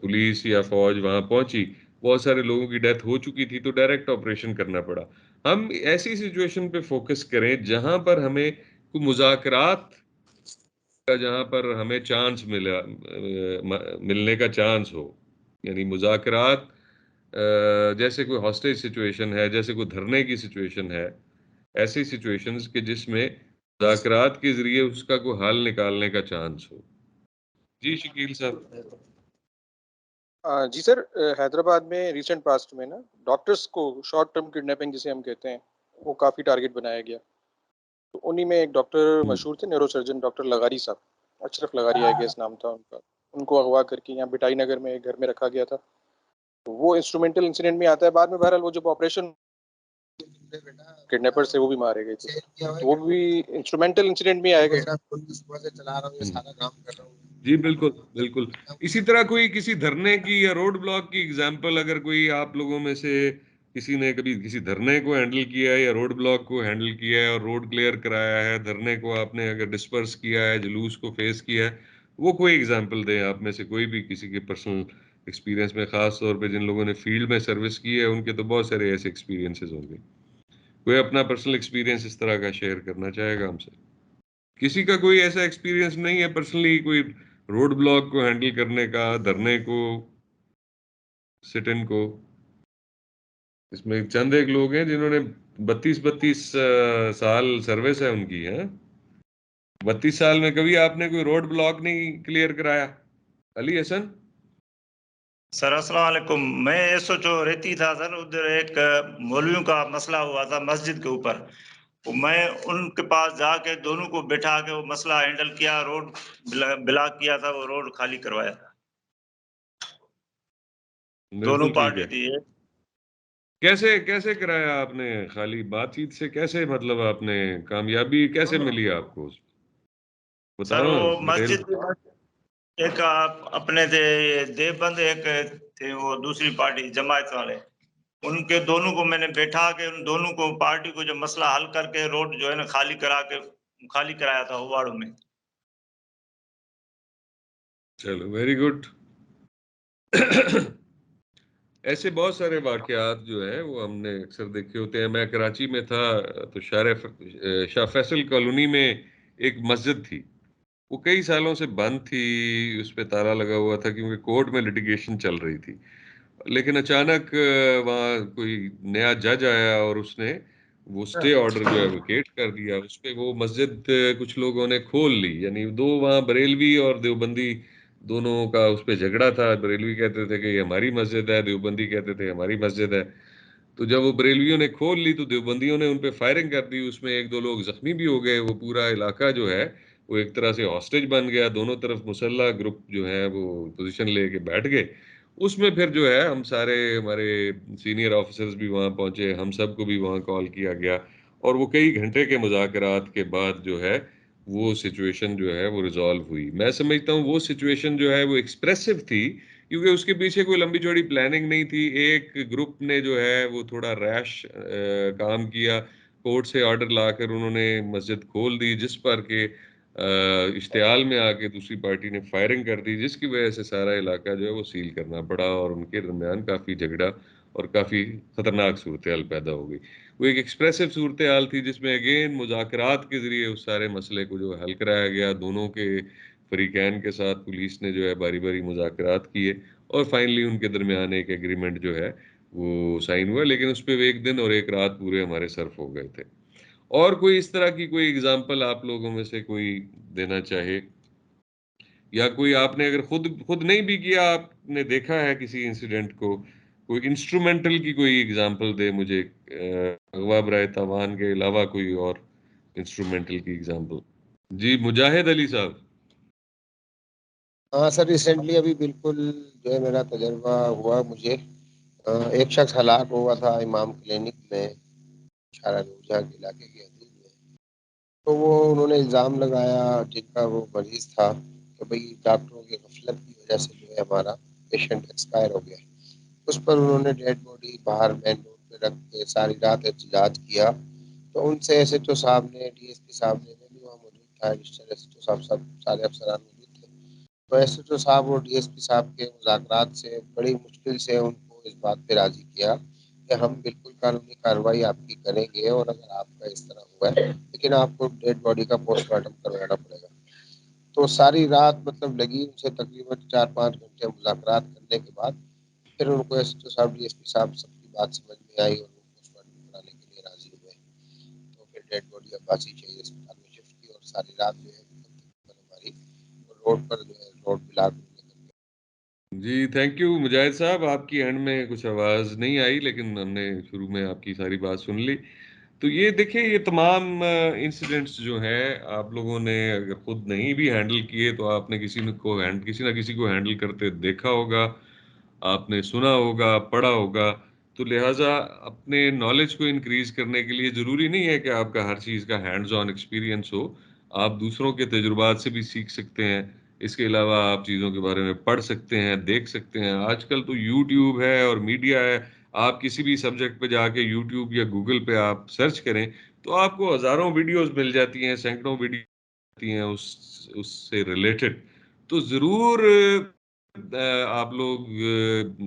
पुलिस या फौज वहां पहुंची, बहुत सारे लोगों की डेथ हो चुकी थी, तो डायरेक्ट ऑपरेशन करना पड़ा। हम ऐसी सिचुएशन पे फोकस करें जहां पर हमें कोई मुज़ाकरात का, जहां पर हमें चांस मिलने का चांस हो। यानी मुज़ाकरात जैसे कोई हॉस्टेज सिचुएशन है, जैसे कोई धरने की सिचुएशन है, ऐसी सिचुएशंस के जिसमें मुज़ाकरात के जरिए उसका कोई हल निकालने का चांस हो। जी शकील साहब। जी सर, हैदराबाद में रिसेंट पास्ट में ना डॉक्टर्स को शॉर्ट टर्म किडनैपिंग जिसे हम कहते हैं, वो काफ़ी टारगेट बनाया गया। तो उन्हीं में एक डॉक्टर मशहूर थे, न्यूरो सर्जन डॉक्टर लगारी साहब, अशरफ लगारी आई गेस नाम था उनका। उनको अगवा करके यहाँ बिटाई नगर में एक घर में रखा गया था। तो वो इंस्ट्रूमेंटल इंसिडेंट में आता है। बाद में बहरहाल वो जब ऑपरेशन किडनैपर से वो भी मारे गए थे, तो वो भी इंस्ट्रूमेंटल इंसिडेंट में आएगा। जी बिल्कुल बिल्कुल। इसी तरह कोई किसी धरने की या रोड ब्लॉक की एग्जांपल, अगर कोई आप लोगों में से किसी ने कभी किसी धरने को हैंडल किया है या रोड ब्लॉक को हैंडल किया है और रोड क्लियर कराया है, धरने को आपने अगर डिस्पर्स किया है, जुलूस को फेस किया है, वो कोई एग्जांपल दें आप में से कोई भी, किसी के पर्सनल एक्सपीरियंस में। खास तौर पे जिन लोगों ने फील्ड में सर्विस की है उनके तो बहुत सारे ऐसे एक्सपीरियंसेस होंगे। कोई अपना पर्सनल एक्सपीरियंस इस तरह का शेयर करना चाहेगा हमसे? किसी का कोई ऐसा एक्सपीरियंस नहीं है पर्सनली, कोई रोड ब्लॉक को हैंडल करने का, धरने को, सिट इन को? इसमें चंद एक लोग हैं जिन्होंने 32 साल सर्विस है उनकी, है। 32 साल में कभी आपने कोई रोड ब्लॉक नहीं क्लियर कराया? अली हसन। सर अस्सलाम वालेकुम। मैं ये सोचो रहती था सर, उधर एक मौलवियों का मसला हुआ था मस्जिद के ऊपर। तो मैं उनके पास जाके दोनों को बैठा के वो मसला हैंडल किया, रोड ब्लॉक किया था, वो रोड खाली करवाया था। दोनों बिल्कुल ठीक पार्टी है। थी ये। कैसे कैसे कराया आपने खाली? बातचीत से कैसे? मतलब आपने कामयाबी कैसे मिली आपको? सर बताओ वो डिटेल। मस्जिद एक अपने थे देवबंद, एक थे वो दूसरी पार्टी जमायत वाले। उनके दोनों को मैंने बैठा के उन दोनों को पार्टी को जो मसला हल करके रोड जो है ना खाली कराया था हुवाड़ू में। चलो वेरी गुड। ऐसे बहुत सारे वाकयात जो हैं वो हमने अक्सर देखे होते हैं। मैं कराची में था तो शाह फैसल कॉलोनी में एक मस्जिद थी, वो कई सालों से बंद थी, उस पे ताला लगा हुआ था क्योंकि कोर्ट में लिटिगेशन चल रही थी। लेकिन अचानक वहाँ कोई नया जज आया और उसने वो स्टे ऑर्डर जो है वेकेट कर दिया। उस पे वो मस्जिद कुछ लोगों ने खोल ली। यानी दो वहाँ बरेलवी और देवबंदी दोनों का उस पे झगड़ा था। बरेलवी कहते थे कि ये हमारी मस्जिद है, देवबंदी कहते थे हमारी मस्जिद है। तो जब वो बरेलवियों ने खोल ली तो देवबंदियों ने उन पे फायरिंग कर दी। उसमें एक दो लोग जख्मी भी हो गए। वो पूरा इलाका जो है वो एक तरह से हॉस्टेज बन गया। दोनों तरफ मुसल्ला ग्रुप जो है वो पोजीशन लेके बैठ गए। उसमें फिर जो है हम सारे, हमारे सीनियर ऑफिसर्स भी वहाँ पहुंचे, हम सबको भी वहाँ कॉल किया गया और वो कई घंटे के मुज़ाकरात के बाद जो है वो सिचुएशन जो है वो रिजॉल्व हुई। मैं समझता हूँ वो सिचुएशन जो है वो एक्सप्रेसिव थी, क्योंकि उसके पीछे कोई लंबी चौड़ी प्लानिंग नहीं थी। एक ग्रुप ने जो है वो थोड़ा रैश काम किया, कोर्ट से ऑर्डर लाकर उन्होंने मस्जिद खोल दी, जिस पर के इश्तियाल में आके दूसरी पार्टी ने फायरिंग कर दी, जिसकी वजह से सारा इलाका जो है वो सील करना पड़ा और उनके दरमियान काफ़ी झगड़ा और काफ़ी ख़तरनाक सूरत हाल पैदा हो गई। वो एक एक्सप्रेसिव सूरत हाल थी जिसमें अगेन मुज़ाकरात के ज़रिए उस सारे मसले को जो हल कराया गया। दोनों के फरीकैन के साथ पुलिस ने जो है बारी बारी मुज़ाकरात किए और फाइनली उनके दरमियान एक एग्रीमेंट जो है वो साइन हुआ, लेकिन उस पर एक दिन और एक रात पूरे हमारे सर्फ हो गए थे। और कोई इस तरह की कोई एग्जाम्पल आप लोगों में से कोई देना चाहे, या कोई आपने अगर खुद खुद नहीं भी किया, आपने देखा है किसी इंसिडेंट को, कोई इंस्ट्रूमेंटल की कोई एग्जांपल दे मुझे, अगवा बराए तावान के अलावा कोई और इंस्ट्रूमेंटल की एग्जांपल। जी मुजाहिद अली साहब। हाँ सर, रिसेंटली अभी बिल्कुल जो है मेरा तजर्बा हुआ मुझे। एक शख्स हलाक हुआ था इमाम क्लिनिक में, शारा नूरजहां के इलाके के हदूद में। तो वो उन्होंने इल्ज़ाम लगाया जिनका वो मरीज था कि भाई डॉक्टरों की गफलत की वजह से जो है हमारा पेशेंट एक्सपायर हो गया। उस पर उन्होंने डेड बॉडी बाहर मेन रोड पे रख के सारी रात एहतजाज किया। तो उनसे एसएचओ साहब ने, डीएसपी साहब ने, मैं भी वहाँ मौजूद था, एडिशनल एसएचओ साहब, सब सारे अफसरान मौजूद थे। तो एसएचओ साहब और डीएसपी साहब के मुज़ाकरात से बड़ी मुश्किल से उनको इस बात पे राज़ी किया कि हम बिल्कुल कानूनी कार्रवाई आपकी करेंगे, और अगर आपका इस तरह हुआ है लेकिन आपको डेड बॉडी का पोस्टमार्टम करवाना पड़ेगा। तो सारी रात मतलब लगी उनसे, तकरीबन 4-5 घंटे मुज़ाकरात करने के बाद फिर उनको एसएचओ साहब, डीएसपी साहब सबकी बात समझ में आई और वो पोस्टमार्टम कराने के लिए राज़ी हुए। तो फिर डेड बॉडी अब्बासी शहीद अस्पताल में शिफ्ट की और सारी रात जो है हमारी रोड पर जो है रोड ब्लॉक। जी थैंक यू मुजाहिद साहब, आपकी एंड में कुछ आवाज़ नहीं आई लेकिन हमने शुरू में आपकी सारी बात सुन ली। तो ये देखिए, ये तमाम इंसिडेंट्स जो हैं आप लोगों ने अगर खुद नहीं भी हैंडल किए तो आपने किसी ना किसी को हैंडल करते देखा होगा, आपने सुना होगा, पढ़ा होगा। तो लिहाजा अपने नॉलेज को इंक्रीज करने के लिए ज़रूरी नहीं है कि आपका हर चीज़ का हैंड्स ऑन एक्सपीरियंस हो, आप दूसरों के तजुर्बात से भी सीख सकते हैं। इसके अलावा आप चीज़ों के बारे में पढ़ सकते हैं, देख सकते हैं। आजकल तो यूट्यूब है और मीडिया है, आप किसी भी सब्जेक्ट पे जाके यूट्यूब या गूगल पे आप सर्च करें तो आपको हज़ारों वीडियोस मिल जाती हैं, सैकड़ों वीडियो आती हैं उससे रिलेटेड। तो ज़रूर आप लोग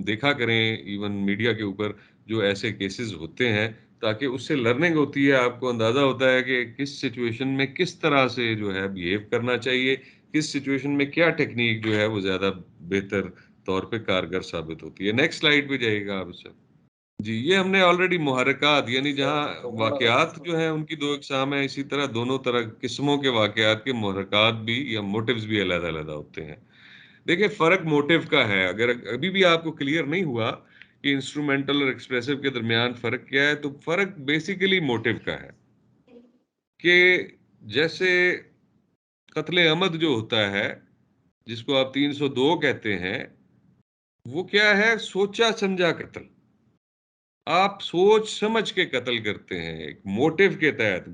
देखा करें इवन मीडिया के ऊपर जो ऐसे केसेस होते हैं, ताकि उससे लर्निंग होती है, आपको अंदाज़ा होता है कि किस सिचुएशन में किस तरह से जो है बिहेव करना चाहिए, किस सिचुएशन में क्या टेक्निक जो है वो ज़्यादा बेहतर तौर पे कारगर साबित होती है। नेक्स्ट स्लाइड पे जाइएगा आप सर। जी, ये हमने ऑलरेडी मुहर्रिकात यानी जहाँ वाक़यात जो हैं उनकी 2 इक़साम है, इसी तरह दोनों तरह किस्मों के वाक़यात के मुहर्रिकात भी या मोटिव्स भी अलग-अलग होते हैं। देखिए फ़र्क मोटिव का है, अगर अभी भी आपको क्लियर नहीं हुआ कि इंस्ट्रूमेंटल और एक्सप्रेसिव के दरमियान फ़र्क क्या है, तो फ़र्क बेसिकली मोटिव का है। कि जैसे कत्ले अमद जो होता है, जिसको आप 302 कहते हैं, वो क्या है? सोचा समझा कत्ल। आप सोच समझ के कत्ल करते हैं, एक मोटिव के तहत,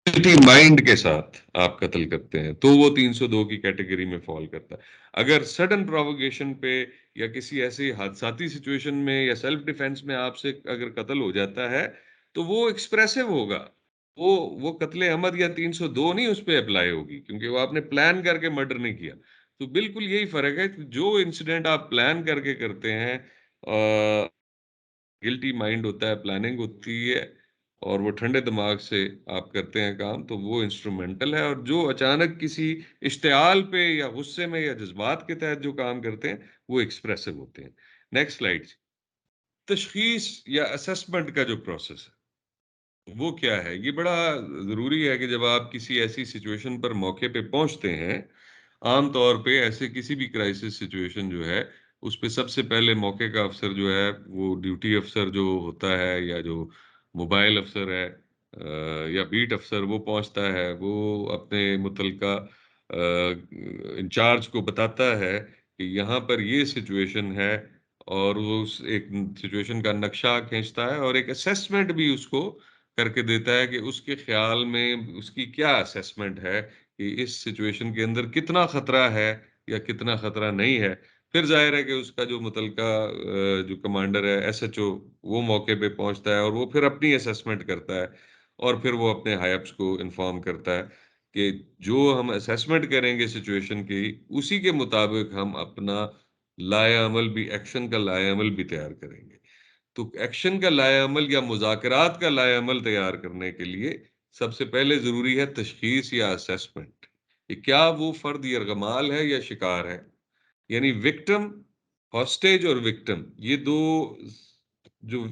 गिल्टी माइंड के साथ आप कत्ल करते हैं, तो वो 302 की कैटेगरी में फॉल करता है। अगर सडन प्रोवोकेशन पे या किसी ऐसी हादसाती सिचुएशन में या सेल्फ डिफेंस में आपसे अगर कत्ल हो जाता है, तो वो एक्सप्रेसिव होगा। वो कत्ले अमद या 302 नहीं उस पे अप्लाई होगी, क्योंकि वो आपने प्लान करके मर्डर नहीं किया। तो बिल्कुल यही फ़र्क है कि जो इंसिडेंट आप प्लान करके करते हैं, गिल्टी माइंड होता है, प्लानिंग होती है और वो ठंडे दिमाग से आप करते हैं काम, तो वो इंस्ट्रूमेंटल है। और जो अचानक किसी इश्तिआल पे या गुस्से में या जज्बात के तहत जो काम करते हैं, वो एक्सप्रेसिव होते हैं। Next slide. तशखीस या असेसमेंट का जो प्रोसेस है वो क्या है? ये बड़ा ज़रूरी है कि जब आप किसी ऐसी सिचुएशन पर मौके पे पहुंचते हैं, आम तौर पे ऐसे किसी भी क्राइसिस सिचुएशन जो है, उस पे सबसे पहले मौके का अफ़सर जो है, वो ड्यूटी अफ़सर जो होता है या जो मोबाइल अफ़सर है या बीट अफ़सर, वो पहुंचता है। वो अपने मुतलका इंचार्ज को बताता है कि यहाँ पर ये सिचुएशन है, और वो उस एक सिचुएशन का नक्शा खींचता है और एक असेसमेंट भी उसको करके देता है कि उसके ख़्याल में उसकी क्या असेसमेंट है कि इस सिचुएशन के अंदर कितना खतरा है या कितना खतरा नहीं है। फिर जाहिर है कि उसका जो मुतलका जो कमांडर है, एसएचओ, वो मौके पे पहुंचता है और वो फिर अपनी असेसमेंट करता है और फिर वो अपने हाई-अप्स को इन्फॉर्म करता है कि जो हम असेसमेंट करेंगे सिचुएशन की, उसी के मुताबिक हम अपना लाए-अमल भी, एक्शन का लाए-अमल भी तैयार करेंगे। तो एक्शन का लाए-अमल या मुज़ाकरात का लाए-अमल तैयार करने के लिए सबसे पहले ज़रूरी है तशख़ीस या असेसमेंट कि क्या वो फ़र्द यरग़माल है या शिकार है। यानी विक्टिम, हॉस्टेज और विक्टिम, ये 2 जो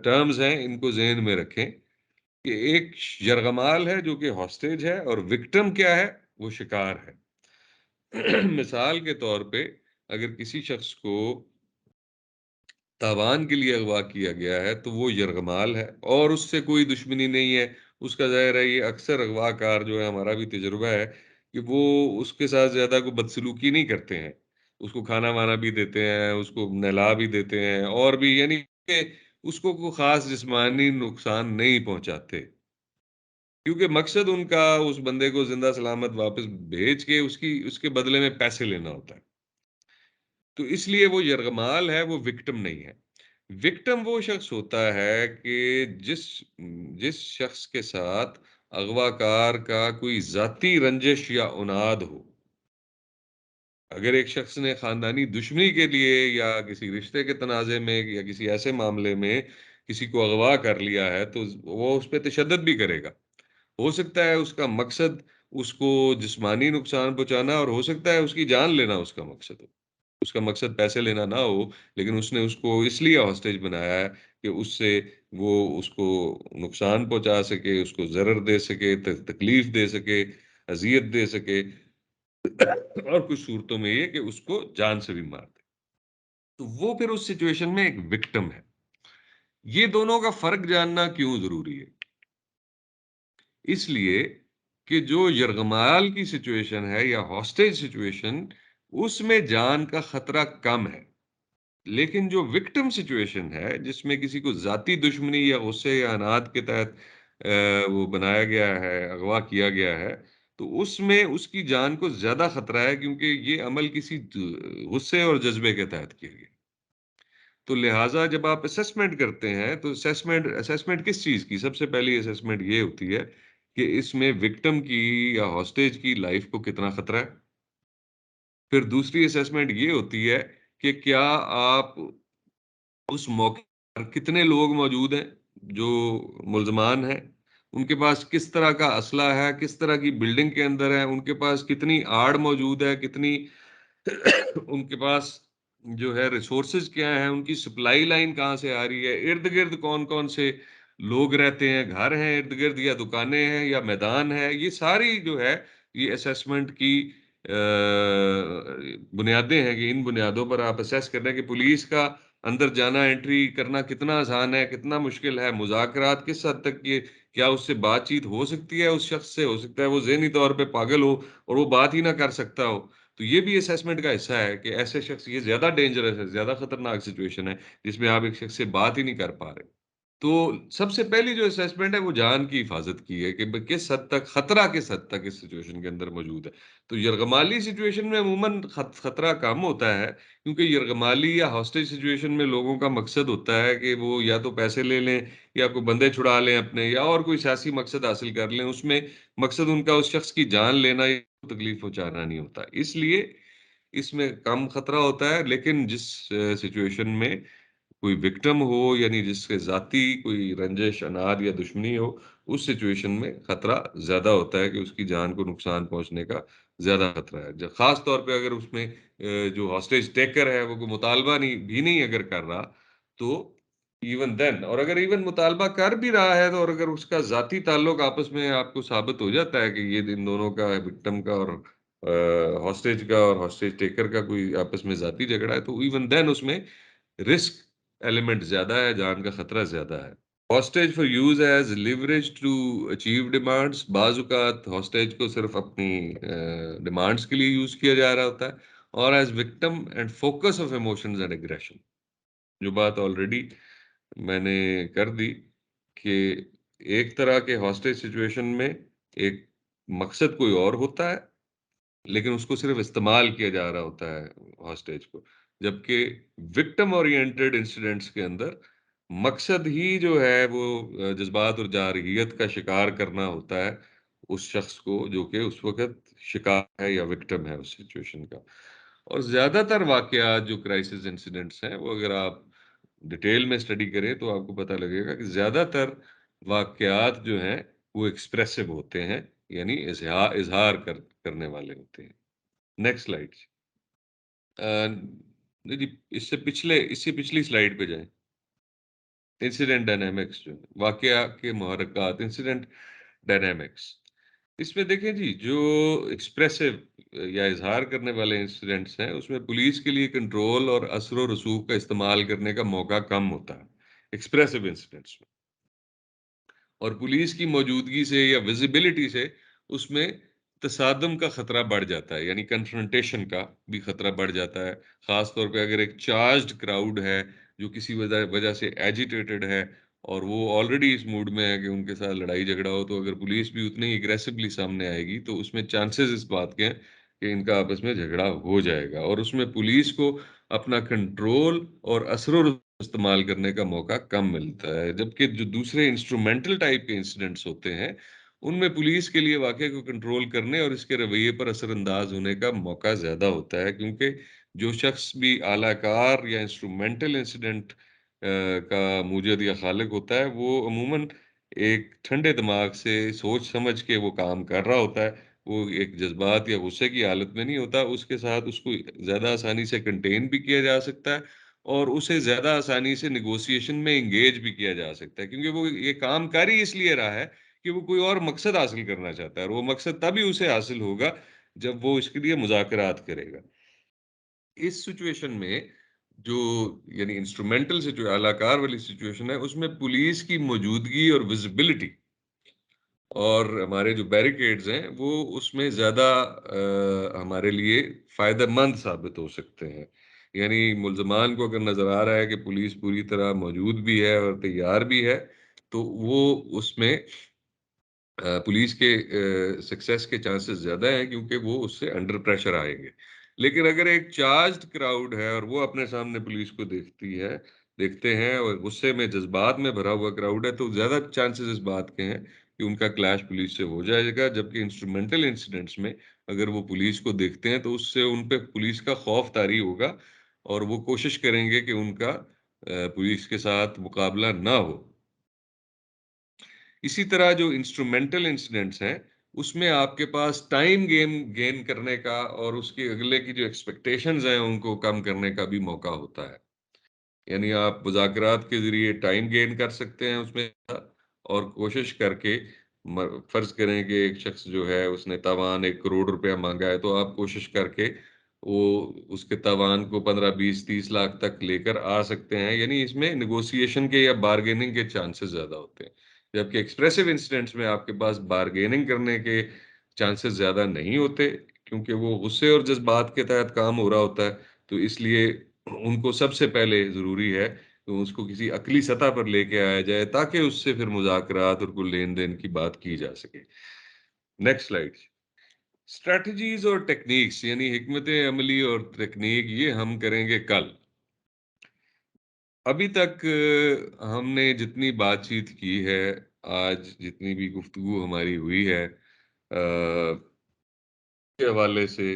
टर्म्स हैं, इनको ज़हन में रखें कि एक यरग़माल है जो कि हॉस्टेज है और विक्टिम क्या है? वो शिकार है। मिसाल के तौर पे अगर किसी शख्स को तावान के लिए अगवा किया गया है तो वो यरग़माल है और उससे कोई दुश्मनी नहीं है। उसका ज़ाहिर है, ये अक्सर अगवाकार जो है, हमारा भी तजुर्बा है कि वो उसके साथ ज़्यादा कोई बदसलूकी नहीं करते हैं। उसको खाना-वाना भी देते हैं, उसको नहला भी देते हैं और भी, यानी कि उसको कोई ख़ास जिस्मानी नुकसान नहीं पहुँचाते। क्योंकि मकसद उनका उस बंदे को ज़िंदा सलामत वापस भेज के उसके बदले में पैसे लेना होता है। तो इसलिए वो यरग़माल है, वो विक्टिम नहीं है। विक्टिम वो शख्स होता है कि जिस जिस शख्स के साथ अगवाकार का कोई ज़ाती रंजिश या उनाद हो। अगर एक शख्स ने ख़ानदानी दुश्मनी के लिए या किसी रिश्ते के तनाज़े में या किसी ऐसे मामले में किसी को अगवा कर लिया है, तो वो उस पे तशद्दुद भी करेगा। हो सकता है उसका मकसद उसको जिस्मानी नुकसान पहुँचाना और हो सकता है उसकी जान लेना उसका मकसद हो। उसका मकसद पैसे लेना ना हो, लेकिन उसने उसको इसलिए हॉस्टेज बनाया है कि उससे वो उसको नुकसान पहुँचा सके, उसको ज़रर दे सके, तकलीफ़ दे सके, अज़ियत दे सके और कुछ सूरतों में ये कि उसको जान से भी मार दे। तो वो फिर उस सिचुएशन में एक विक्टिम है। ये दोनों का फ़र्क जानना क्यों ज़रूरी है? इसलिए कि जो यरग़माल की सिचुएशन है या हॉस्टेज सिचुएशन, उसमें जान का खतरा कम है। लेकिन जो विक्टिम सिचुएशन है, जिसमें किसी को ज़ाती दुश्मनी या गुस्से या अनाद के तहत वो बनाया गया है, अगवा किया गया है, तो उसमें उसकी जान को ज़्यादा खतरा है क्योंकि ये अमल किसी गुस्से और जज़्बे के तहत किया गया। तो लिहाज़ा जब आप असेसमेंट करते हैं, तो असेसमेंट किस चीज़ की? सबसे पहली असेसमेंट ये होती है कि इसमें विक्टिम की या हॉस्टेज की लाइफ़ को कितना खतरा है। फिर दूसरी असेसमेंट ये होती है कि क्या आप उस मौके पर कितने लोग मौजूद हैं, जो मुल्ज़मान हैं? उनके पास किस तरह का असला है, किस तरह की बिल्डिंग के अंदर है, उनके पास कितनी आड़ मौजूद है, कितनी उनके पास जो है रिसोर्सेज़ क्या हैं, उनकी सप्लाई लाइन कहाँ से आ रही है, इर्द-गिर्द कौन-कौन से लोग रहते हैं, घर हैं इर्द-गिर्द या दुकानें हैं या मैदान है, ये सारी जो है ये असेसमेंट की बुनियादें हैं कि इन बुनियादों पर आप असेस कर रहे हैं कि पुलिस का अंदर जाना, एंट्री करना कितना आसान है, कितना मुश्किल है, मुज़ाकरात किस हद तक ये, क्या उससे बातचीत हो सकती है उस शख्स से, हो सकता है वो ज़हनी तौर पे पागल हो और वो बात ही ना कर सकता हो। तो ये भी असेसमेंट का हिस्सा है कि ऐसे शख्स, ये ज़्यादा डेंजरस है, ज़्यादा खतरनाक सिचुएशन है, जिसमें आप एक शख्स से बात ही नहीं कर पा रहे। तो सबसे पहली जो असेसमेंट है वो जान की हिफाज़त की है कि किस हद तक खतरा, किस हद तक इस सिचुएशन के अंदर मौजूद है। तो यरग़माली सिचुएशन में अमूमन खतरा कम होता है क्योंकि यरग़माली या हॉस्टेज सिचुएशन में लोगों का मकसद होता है कि वो या तो पैसे ले लें या कोई बंदे छुड़ा लें अपने, या और कोई सियासी मकसद हासिल कर लें। उसमें मकसद उनका उस शख्स की जान लेना या तकलीफ़ पहुँचाना नहीं होता। इसलिए इसमें कम खतरा होता है, लेकिन जिस सिचुएशन में कोई विक्टिम हो, यानी जिसके ज़ाती कोई रंजिश, अनाद या दुश्मनी हो, उस सिचुएशन में खतरा ज़्यादा होता है कि उसकी जान को नुकसान पहुँचने का ज़्यादा खतरा है। ज ख़ास तौर पे अगर उसमें जो हॉस्टेज टेकर है वो कोई मुतालबा नहीं अगर कर रहा, तो इवन देन, और अगर इवन मुतालबा कर भी रहा है, तो और अगर उसका ज़ाती ताल्लुक आपस में आपको साबित हो जाता है कि ये इन दोनों का, विक्टिम का और हॉस्टेज का और हॉस्टेज टेकर का कोई आपस में ज़ाती झगड़ा है, तो इवन देन उसमें रिस्क एलिमेंट ज़्यादा है, जान का खतरा ज़्यादा है। Hostage for use as leverage to achieve demands, बाज़ औक़ात हॉस्टेज को सिर्फ़ अपनी डिमांड्स के लिए यूज़ किया जा रहा होता है, और as victim and focus of emotions and aggression. जो बात ऑलरेडी मैंने कर दी कि एक तरह के हॉस्टेज सिचुएशन में एक मकसद कोई और होता है लेकिन उसको सिर्फ इस्तेमाल किया जा रहा होता है हॉस्टेज को। जबकि विक्टिम ओरिएंटेड इंसिडेंट्स के अंदर मकसद ही जो है वो जज्बात और जारहियत का शिकार करना होता है उस शख्स को जो कि उस वक्त शिकार है या विक्टिम है उस सिचुएशन का। और ज्यादातर वाकयात जो क्राइसिस इंसिडेंट्स हैं वो अगर आप डिटेल में स्टडी करें तो आपको पता लगेगा कि ज्यादातर वाकयात जो हैं वो एक्सप्रेसिव होते हैं, यानी इजहार करने वाले होते हैं। Next slide. नहीं जी, इससे पिछली स्लाइड पे जाएं। इंसिडेंट डायनामिक्स जो है, वाकया के मुहर्रिकात, इंसिडेंट डायनामिक्स। इसमें देखें जी, जो एक्सप्रेसिव या इजहार करने वाले इंसिडेंट्स हैं उसमें पुलिस के लिए कंट्रोल और असर और रसूख का इस्तेमाल करने का मौका कम होता है एक्सप्रेसिव इंसिडेंट्स में, और पुलिस की मौजूदगी से या विजिबिलिटी से उसमें तसादम का खतरा बढ़ जाता है, यानी कन्फ्रंटेशन का भी खतरा बढ़ जाता है। खास तौर पे अगर एक चार्ज्ड क्राउड है जो किसी वजह वजह से एजिटेटेड है और वो ऑलरेडी इस मूड में है कि उनके साथ लड़ाई झगड़ा हो, तो अगर पुलिस भी उतनी ही एग्रेसिवली सामने आएगी तो उसमें चांसेस इस बात के हैं कि इनका आपस में झगड़ा हो जाएगा, और उसमें पुलिस को अपना कंट्रोल और असर इस्तेमाल करने का मौका कम मिलता है। जबकि जो दूसरे इंस्ट्रूमेंटल टाइप के इंसिडेंट्स होते हैं उनमें पुलिस के लिए वाकये को कंट्रोल करने और इसके रवैये पर असरअंदाज होने का मौका ज्यादा होता है, क्योंकि जो शख्स भी आलाकार या इंस्ट्रूमेंटल इंसिडेंट का मूजद या खालिक होता है वो अमूमन एक ठंडे दिमाग से सोच समझ के वो काम कर रहा होता है। वो एक जज्बात या गुस्से की हालत में नहीं होता, उसके साथ उसको ज्यादा आसानी से कंटेन भी किया जा सकता है और उसे ज्यादा आसानी से निगोशिएशन में एंगेज भी किया जा सकता है, क्योंकि वो ये काम कर ही इसलिए रहा है कि वो कोई और मकसद हासिल करना चाहता है, और वो मकसद तभी उसे हासिल होगा जब वो इसके लिए मुज़ाकरात करेगा। इस सिचुएशन में जो यानी इंस्ट्रूमेंटल सिचुएशन, आलाकार वाली सिचुएशन है, उसमें पुलिस की मौजूदगी और विजिबिलिटी और हमारे जो बैरिकेड्स हैं वो उसमें ज्यादा हमारे लिए फायदेमंद साबित हो सकते हैं। यानी मुल्जमान को अगर नजर आ रहा है कि पुलिस पूरी तरह मौजूद भी है और तैयार भी है, तो वो उसमें पुलिस के सक्सेस के चांसेस ज्यादा हैं, क्योंकि वो उससे अंडर प्रेशर आएंगे। लेकिन अगर एक चार्ज्ड क्राउड है और वो अपने सामने पुलिस को देखते हैं और गुस्से में जज्बात में भरा हुआ क्राउड है, तो ज्यादा चांसेस इस बात के हैं कि उनका क्लैश पुलिस से हो जाएगा। जबकि इंस्ट्रूमेंटल इंसिडेंट्स में अगर वो पुलिस को देखते हैं तो उससे उन पे पुलिस का खौफ तारी होगा और वो कोशिश करेंगे कि उनका पुलिस के साथ मुकाबला ना हो। इसी तरह जो इंस्ट्रूमेंटल इंसिडेंट्स हैं उसमें आपके पास टाइम गेन करने का और उसके अगले की जो एक्सपेक्टेशंस हैं उनको कम करने का भी मौका होता है। यानी आप मुज़ाकरात के ज़रिए टाइम गेन कर सकते हैं उसमें, और कोशिश करके फ़र्ज़ करें कि एक शख्स जो है उसने तावान 1 करोड़ रुपया माँगा है, तो आप कोशिश करके वो उसके तावान को 15, 20, 30 लाख तक लेकर आ सकते हैं। यानी इसमें नेगोशिएशन के या बार्गेनिंग के चांसेस ज़्यादा होते हैं। जबकि एक्सप्रेसिव इंसिडेंट्स में आपके पास बार्गेनिंग करने के चांसेस ज़्यादा नहीं होते, क्योंकि वो गुस्से और जज़्बात के तहत काम हो रहा होता है। तो इसलिए उनको सबसे पहले ज़रूरी है तो उसको किसी अकली सतह पर लेके आया जाए ताकि उससे फिर मुज़ाकरात और कुल लेन-देन की बात की जा सके। Next slide. स्ट्रैटेजीज़ और टेक्निक्स, यानी हिकमत अमली और तकनीक, ये हम करेंगे कल। अभी तक हमने जितनी बातचीत की है, आज जितनी भी गुफ्तगू हमारी हुई है के हवाले से,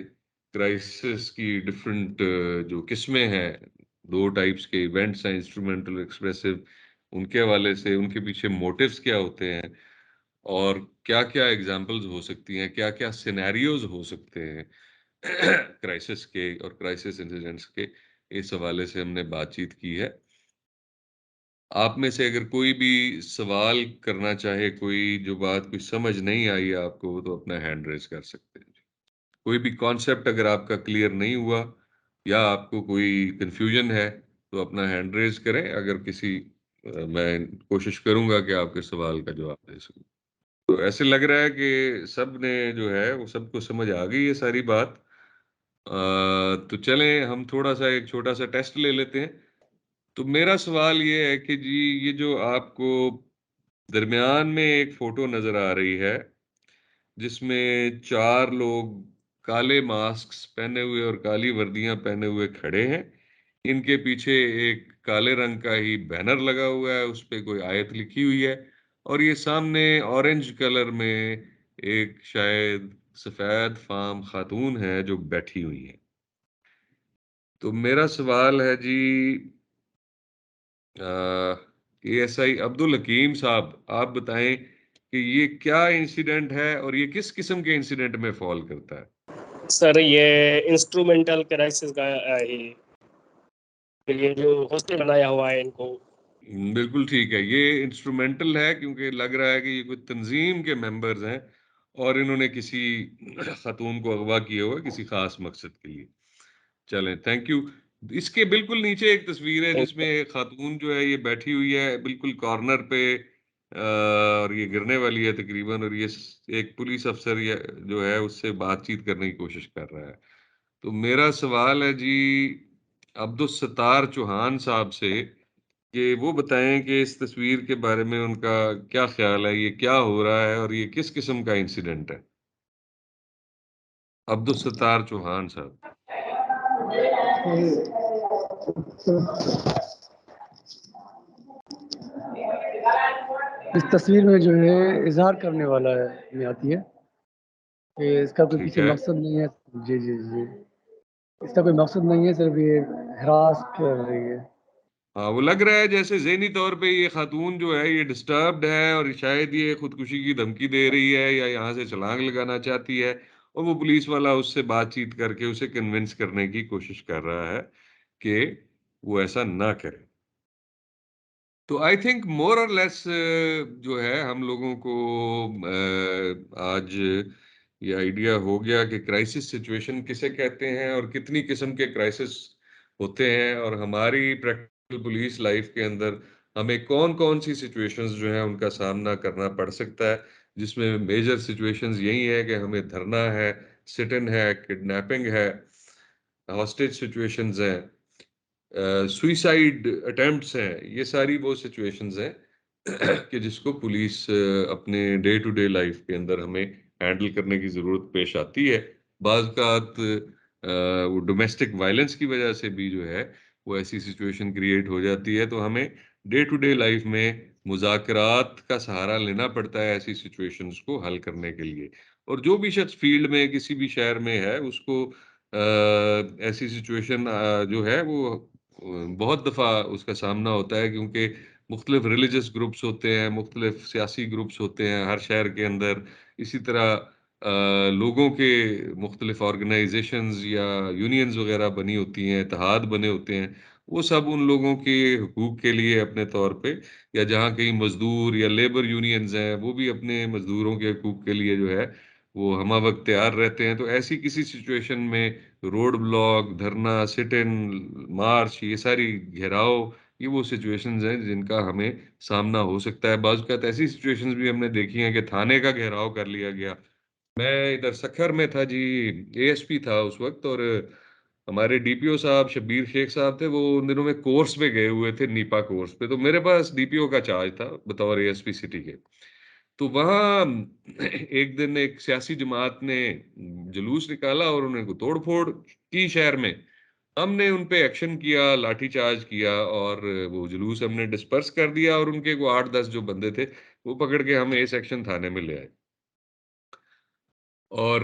क्राइसिस की डिफरेंट जो किस्में हैं, 2 टाइप्स के इवेंट्स हैं, इंस्ट्रूमेंटल एक्सप्रेसिव, उनके हवाले से, उनके पीछे मोटिव्स क्या होते हैं और क्या-क्या एग्जांपल्स हो सकती हैं, क्या-क्या सिनेरियोज हो सकते हैं क्राइसिस के और क्राइसिस इंसिडेंट्स के, इस हवाले से हमने बातचीत की है। आप में से अगर कोई भी सवाल करना चाहे, कोई जो बात कुछ समझ नहीं आई है आपको, तो अपना हैंड रेज़ कर सकते हैं। कोई भी कॉन्सेप्ट अगर आपका क्लियर नहीं हुआ या आपको कोई कंफ्यूजन है तो अपना हैंड रेज करें। अगर किसी मैं कोशिश करूंगा कि आपके सवाल का जवाब दे सकूं। तो ऐसे लग रहा है कि सब ने जो है वो सबको समझ आ गई है सारी बात। तो चलें हम थोड़ा सा एक छोटा सा टेस्ट ले लेते हैं। तो मेरा सवाल ये है कि जी, ये जो आपको दरमियान में एक फोटो नजर आ रही है जिसमें 4 लोग काले मास्क पहने हुए और काली वर्दियां पहने हुए खड़े हैं। इनके पीछे एक काले रंग का ही बैनर लगा हुआ है, उस पे कोई आयत लिखी हुई है, और ये सामने ऑरेंज कलर में एक शायद सफेद फार्म खातून है जो बैठी हुई है। तो मेरा सवाल है जी, एएसआई अब्दुल हकीम साहब, आप बताएं कि ये क्या इंसिडेंट है और ये किस किस्म के इंसिडेंट में फॉल करता है? सर ये इंस्ट्रूमेंटल क्राइसिस का ये जो हॉस्टल बनाया हुआ है इनको। बिल्कुल ठीक है, ये इंस्ट्रूमेंटल है क्योंकि लग रहा है कि ये कोई तंजीम के मेंबर्स हैं और इन्होंने किसी खातून को अगवा किया हुआ किसी खास मकसद के लिए। चलें, थैंक यू। इसके बिल्कुल नीचे एक तस्वीर है जिसमें खातून जो है ये बैठी हुई है बिल्कुल कॉर्नर पे, और ये गिरने वाली है तकरीबन, और ये एक पुलिस अफसर जो है उससे बातचीत करने की कोशिश कर रहा है। तो मेरा सवाल है जी अब्दुल सत्तार चौहान साहब से कि वो बताएं कि इस तस्वीर के बारे में उनका क्या ख्याल है, ये क्या हो रहा है और ये किस किस्म का इंसिडेंट है। अब्दुल सत्तार चौहान साहब। इस तस्वीर में जो है इजहार करने वाला है में आती है कि इसका कोई पीछे मकसद नहीं है। जी जी जी, इसका कोई मकसद नहीं है, सिर्फ ये हरास कर रही है। हाँ, वो लग रहा है जैसे ज़हनी तौर पे ये खातून जो है ये डिस्टर्ब्ड है और शायद ये खुदकुशी की धमकी दे रही है या यहाँ से छलांग लगाना चाहती है, और वो पुलिस वाला उससे बातचीत करके उसे कन्विंस करने की कोशिश कर रहा है कि वो ऐसा ना करे। तो आई थिंक मोर और लेस जो है हम लोगों को आज ये आइडिया हो गया कि क्राइसिस सिचुएशन किसे कहते हैं और कितनी किस्म के क्राइसिस होते हैं, और हमारी प्रैक्टिकल पुलिस लाइफ के अंदर हमें कौन कौन सी सिचुएशंस जो है उनका सामना करना पड़ सकता है, जिसमें मेजर सिचुएशंस यही है कि हमें धरना है, सिट इन है, किडनैपिंग है, हॉस्टेज सिचुएशंस हैं, सुइसाइड अटेम्प्ट्स हैं। ये सारी वो सिचुएशंस हैं कि जिसको पुलिस अपने डे टू डे लाइफ के अंदर हमें हैंडल करने की ज़रूरत पेश आती है। बाज़-औक़ात वो डोमेस्टिक वायलेंस की वजह से भी जो है वो ऐसी सिचुएशन क्रिएट हो जाती है, तो हमें डे टू डे लाइफ में मुज़ाकरात का सहारा लेना पड़ता है ऐसी सिचुएशंस को हल करने के लिए। और जो भी शख्स फील्ड में किसी भी शहर में है उसको ऐसी सिचुएशन जो है वो बहुत दफ़ा उसका सामना होता है, क्योंकि मुख्तलिफ रिलीजियस ग्रुप्स होते हैं, मुख्तलिफ सियासी ग्रुप्स होते हैं हर शहर के अंदर। इसी तरह लोगों के मुख्तलिफ ऑर्गेनाइजेशंस या यूनियंस वगैरह बनी होती हैं, इत्तेहाद बने होते हैं। वो सब उन लोगों के हुकूक के लिए अपने तौर पे, या जहाँ कहीं मज़दूर या लेबर यूनियंस हैं, वो भी अपने मज़दूरों के हुकूक के लिए जो है वो हमा वक्त तैयार रहते हैं। तो ऐसी किसी सिचुएशन में रोड ब्लॉक, धरना, सिट इन, मार्च, ये सारी घेराव, ये वो सिचुएशंस हैं जिनका हमें सामना हो सकता है। बाज़ औक़ात ऐसी सिचुएशंस भी हमने देखी हैं कि थाने का घेराव कर लिया गया। मैं इधर सखर में था जी, एएसपी था उस वक़्त, और हमारे डीपीओ साहब शब्बीर शेख साहब थे, वो उन दिनों में कोर्स पे गए हुए थे, नीपा कोर्स पे। तो मेरे पास डीपीओ का चार्ज था बतौर एएसपी सिटी के। तो वहाँ एक दिन एक सियासी जमात ने जुलूस निकाला और उन्होंने तोड़-फोड़ की शहर में। हमने उन पे एक्शन किया, लाठीचार्ज किया और वो जुलूस हमने डिस्पर्स कर दिया, और उनके वो 8-10 जो बंदे थे, वो पकड़ के हम ए सेक्शन थाने में ले आए। और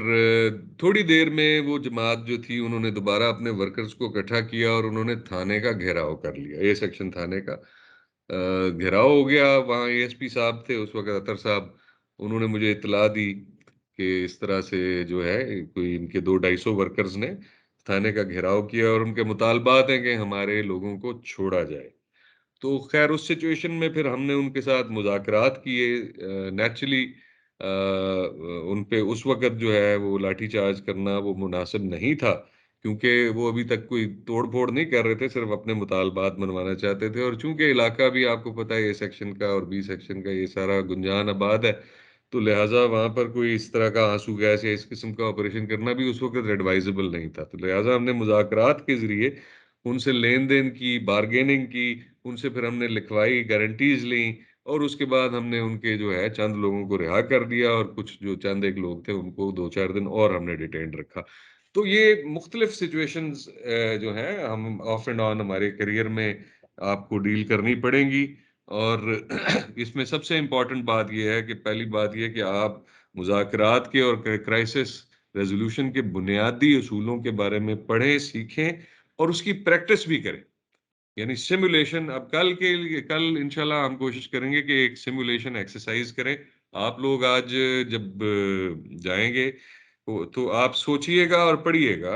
थोड़ी देर में वो जमात जो थी उन्होंने दोबारा अपने वर्कर्स को इकट्ठा किया और उन्होंने थाने का घेराव कर लिया, ए सेक्शन थाने का घेराव हो गया। वहाँ एएसपी साहब थे उस वक़्त, अतर साहब, उन्होंने मुझे इत्तला दी कि इस तरह से जो है कोई इनके 200-250 वर्कर्स ने थाने का घेराव किया और उनके मुतालबात हैं कि हमारे लोगों को छोड़ा जाए। तो खैर उस सिचुएशन में फिर हमने उनके साथ मुज़ाकरात किए। नेचुरली उन पे उस वक़्त जो है वो लाठीचार्ज करना वो मुनासिब नहीं था, क्योंकि वो अभी तक कोई तोड़-फोड़ नहीं कर रहे थे, सिर्फ़ अपने मुतालबात मनवाना चाहते थे। और चूँकि इलाका भी आपको पता है ए सेक्शन का और बी सेक्शन का ये सारा गुंजान आबाद है, तो लिहाज़ा वहाँ पर कोई इस तरह का आँसू गैस या इस किस्म का ऑपरेशन करना भी उस वक़्त एडवाइज़ेबल नहीं था। तो लिहाज़ा हमने मुज़ाकरात के ज़रिए उनसे लेन-देन की, बार्गेनिंग की, उनसे फिर हमने लिखवाई, गारंटीज़ लीं, और उसके बाद हमने उनके जो है चंद लोगों को रिहा कर दिया और कुछ जो चंद एक लोग थे उनको 2-4 दिन और हमने डिटेन रखा। तो ये मुख्तलिफ सिचुएशंस जो हैं हम ऑफ एंड ऑन हमारे करियर में आपको डील करनी पड़ेंगी। और इसमें सबसे इम्पोर्टेंट बात ये है कि पहली बात ये कि आप मुज़ाकरात के और क्राइसिस रेज़ोल्यूशन के बुनियादी उसूलों के बारे में पढ़ें, सीखें और उसकी प्रैक्टिस भी करें। यानी सिमुलेशन अब कल इंशाल्लाह हम कोशिश करेंगे कि एक सिमुलेशन एक्सरसाइज करें। आप लोग आज जब जाएंगे तो आप सोचिएगा और पढ़िएगा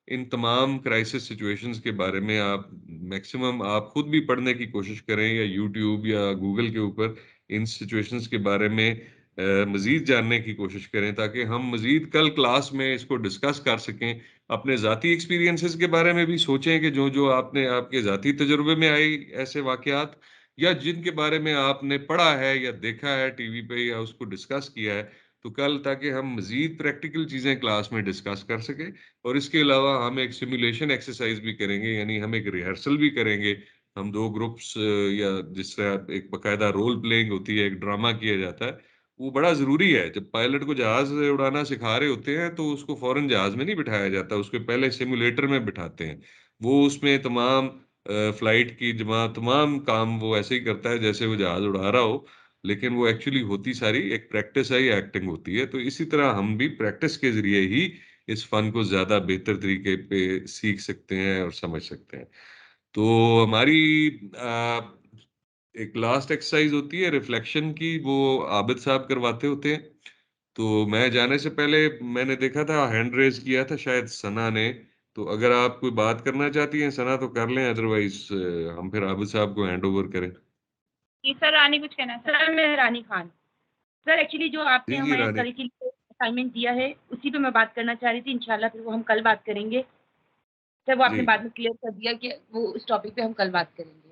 इन तमाम क्राइसिस सिचुएशंस के बारे में। आप मैक्सिमम आप खुद भी पढ़ने की कोशिश करें या यूट्यूब या गूगल के ऊपर इन सिचुएशंस के बारे में मजीद जानने की कोशिश करें ताकि हम मजीद कल क्लास में इसको डिस्कस कर सकें। अपने ज़ाती एक्सपीरियंसेस के बारे में भी सोचें कि जो जो आपने आपके ज़ाती तजुर्बे में आई ऐसे वाक़यात या जिनके बारे में आपने पढ़ा है या देखा है टीवी पे या उसको डिस्कस किया है, तो कल ताकि हम मज़ीद प्रैक्टिकल चीज़ें क्लास में डिस्कस कर सकें। और इसके अलावा हम एक सिमुलेशन एक्सरसाइज भी करेंगे, यानी हम एक रिहर्सल भी करेंगे। हम 2 ग्रुप्स या जिस तरह एक बाकायदा रोल प्लेइंग होती है, एक ड्रामा किया जाता है, वो बड़ा ज़रूरी है। जब पायलट को जहाज़ उड़ाना सिखा रहे होते हैं, तो उसको फ़ौरन जहाज़ में नहीं बिठाया जाता, उसको पहले सिमुलेटर में बिठाते हैं। वो उसमें तमाम फ्लाइट की तमाम काम वो ऐसे ही करता है जैसे वो जहाज़ उड़ा रहा हो, लेकिन वो एक्चुअली होती सारी एक प्रैक्टिस है या एक्टिंग होती है। तो इसी तरह हम भी प्रैक्टिस के ज़रिए ही इस फ़न को ज़्यादा बेहतर तरीके पे सीख सकते हैं और समझ सकते हैं। तो हमारी एक लास्ट एक्सरसाइज होती है रिफ्लेक्शन की, वो आबिद साहब करवाते होते हैं। तो मैं जाने से पहले मैंने देखा था हैंड रेज किया था शायद सना ने, तो अगर आप कोई बात करना चाहती हैं सना तो कर लें, अदरवाइज हम फिर आबिद साहब को हैंड ओवर करें। जी सर, रानी कुछ कहना सर। मैं रानी खान सर, एक्चुअली जो आपने जी हमें रानी। कल के लिए असाइनमेंट दिया है उसी पे मैं बात करना चाह रही थी। इंशाल्लाह फिर वो हम कल बात करेंगे सर। वो आपने जी बाद में क्लियर कर दिया कि वो उस टॉपिक पे हम कल बात करेंगे।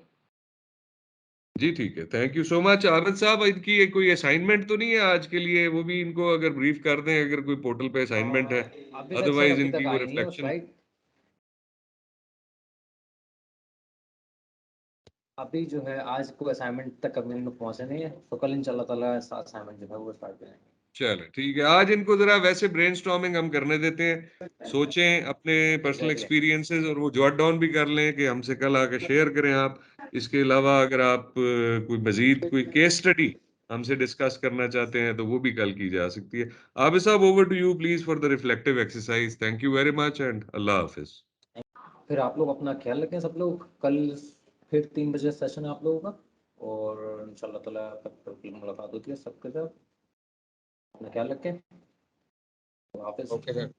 जी ठीक है, thank you so much. Abid साहब इनकी कोई असाइनमेंट तो नहीं है आज के लिए, वो भी इनको अगर ब्रीफ कर दें अगर कोई पोर्टल पे असाइनमेंट है, अभी तक सर अदरवाइज अभी तक इनकी वो आई नहीं है वो रिफ्लेक्शन। स्लाइड। अभी जो है आज कोई असाइनमेंट तक अभी लोग पहुंचे नहीं है, तो कल इंशाल्लाह ताला असाइनमेंट जो है वो स्टार्ट करेंगे। चलो ठीक है, आज इनको जरा वैसे ब्रेनस्टॉर्मिंग हम करने देते हैं, सोचें अपने पर्सनल एक्सपीरियंसेस और वो जॉट डाउन भी कर लें कि हमसे कल आके शेयर करें आप। इसके अलावा अगर आप कोई मजीद कोई केस स्टडी हमसे डिस्कस करना चाहते हैं तो वो भी कल की जा सकती है। आबिद साहब over to you please for the reflective exercise. Thank you very much and अल्लाह हाफिज। फिर आप लोग अपना ख्याल रखें सब लोग। कल फिर 3 बजे सेशन है आप लोगों का, और इंशाल्लाह ताला कल मुलाकात होती है सबके साथ। अपना ख्याल रखें। हाफिज। Okay sir.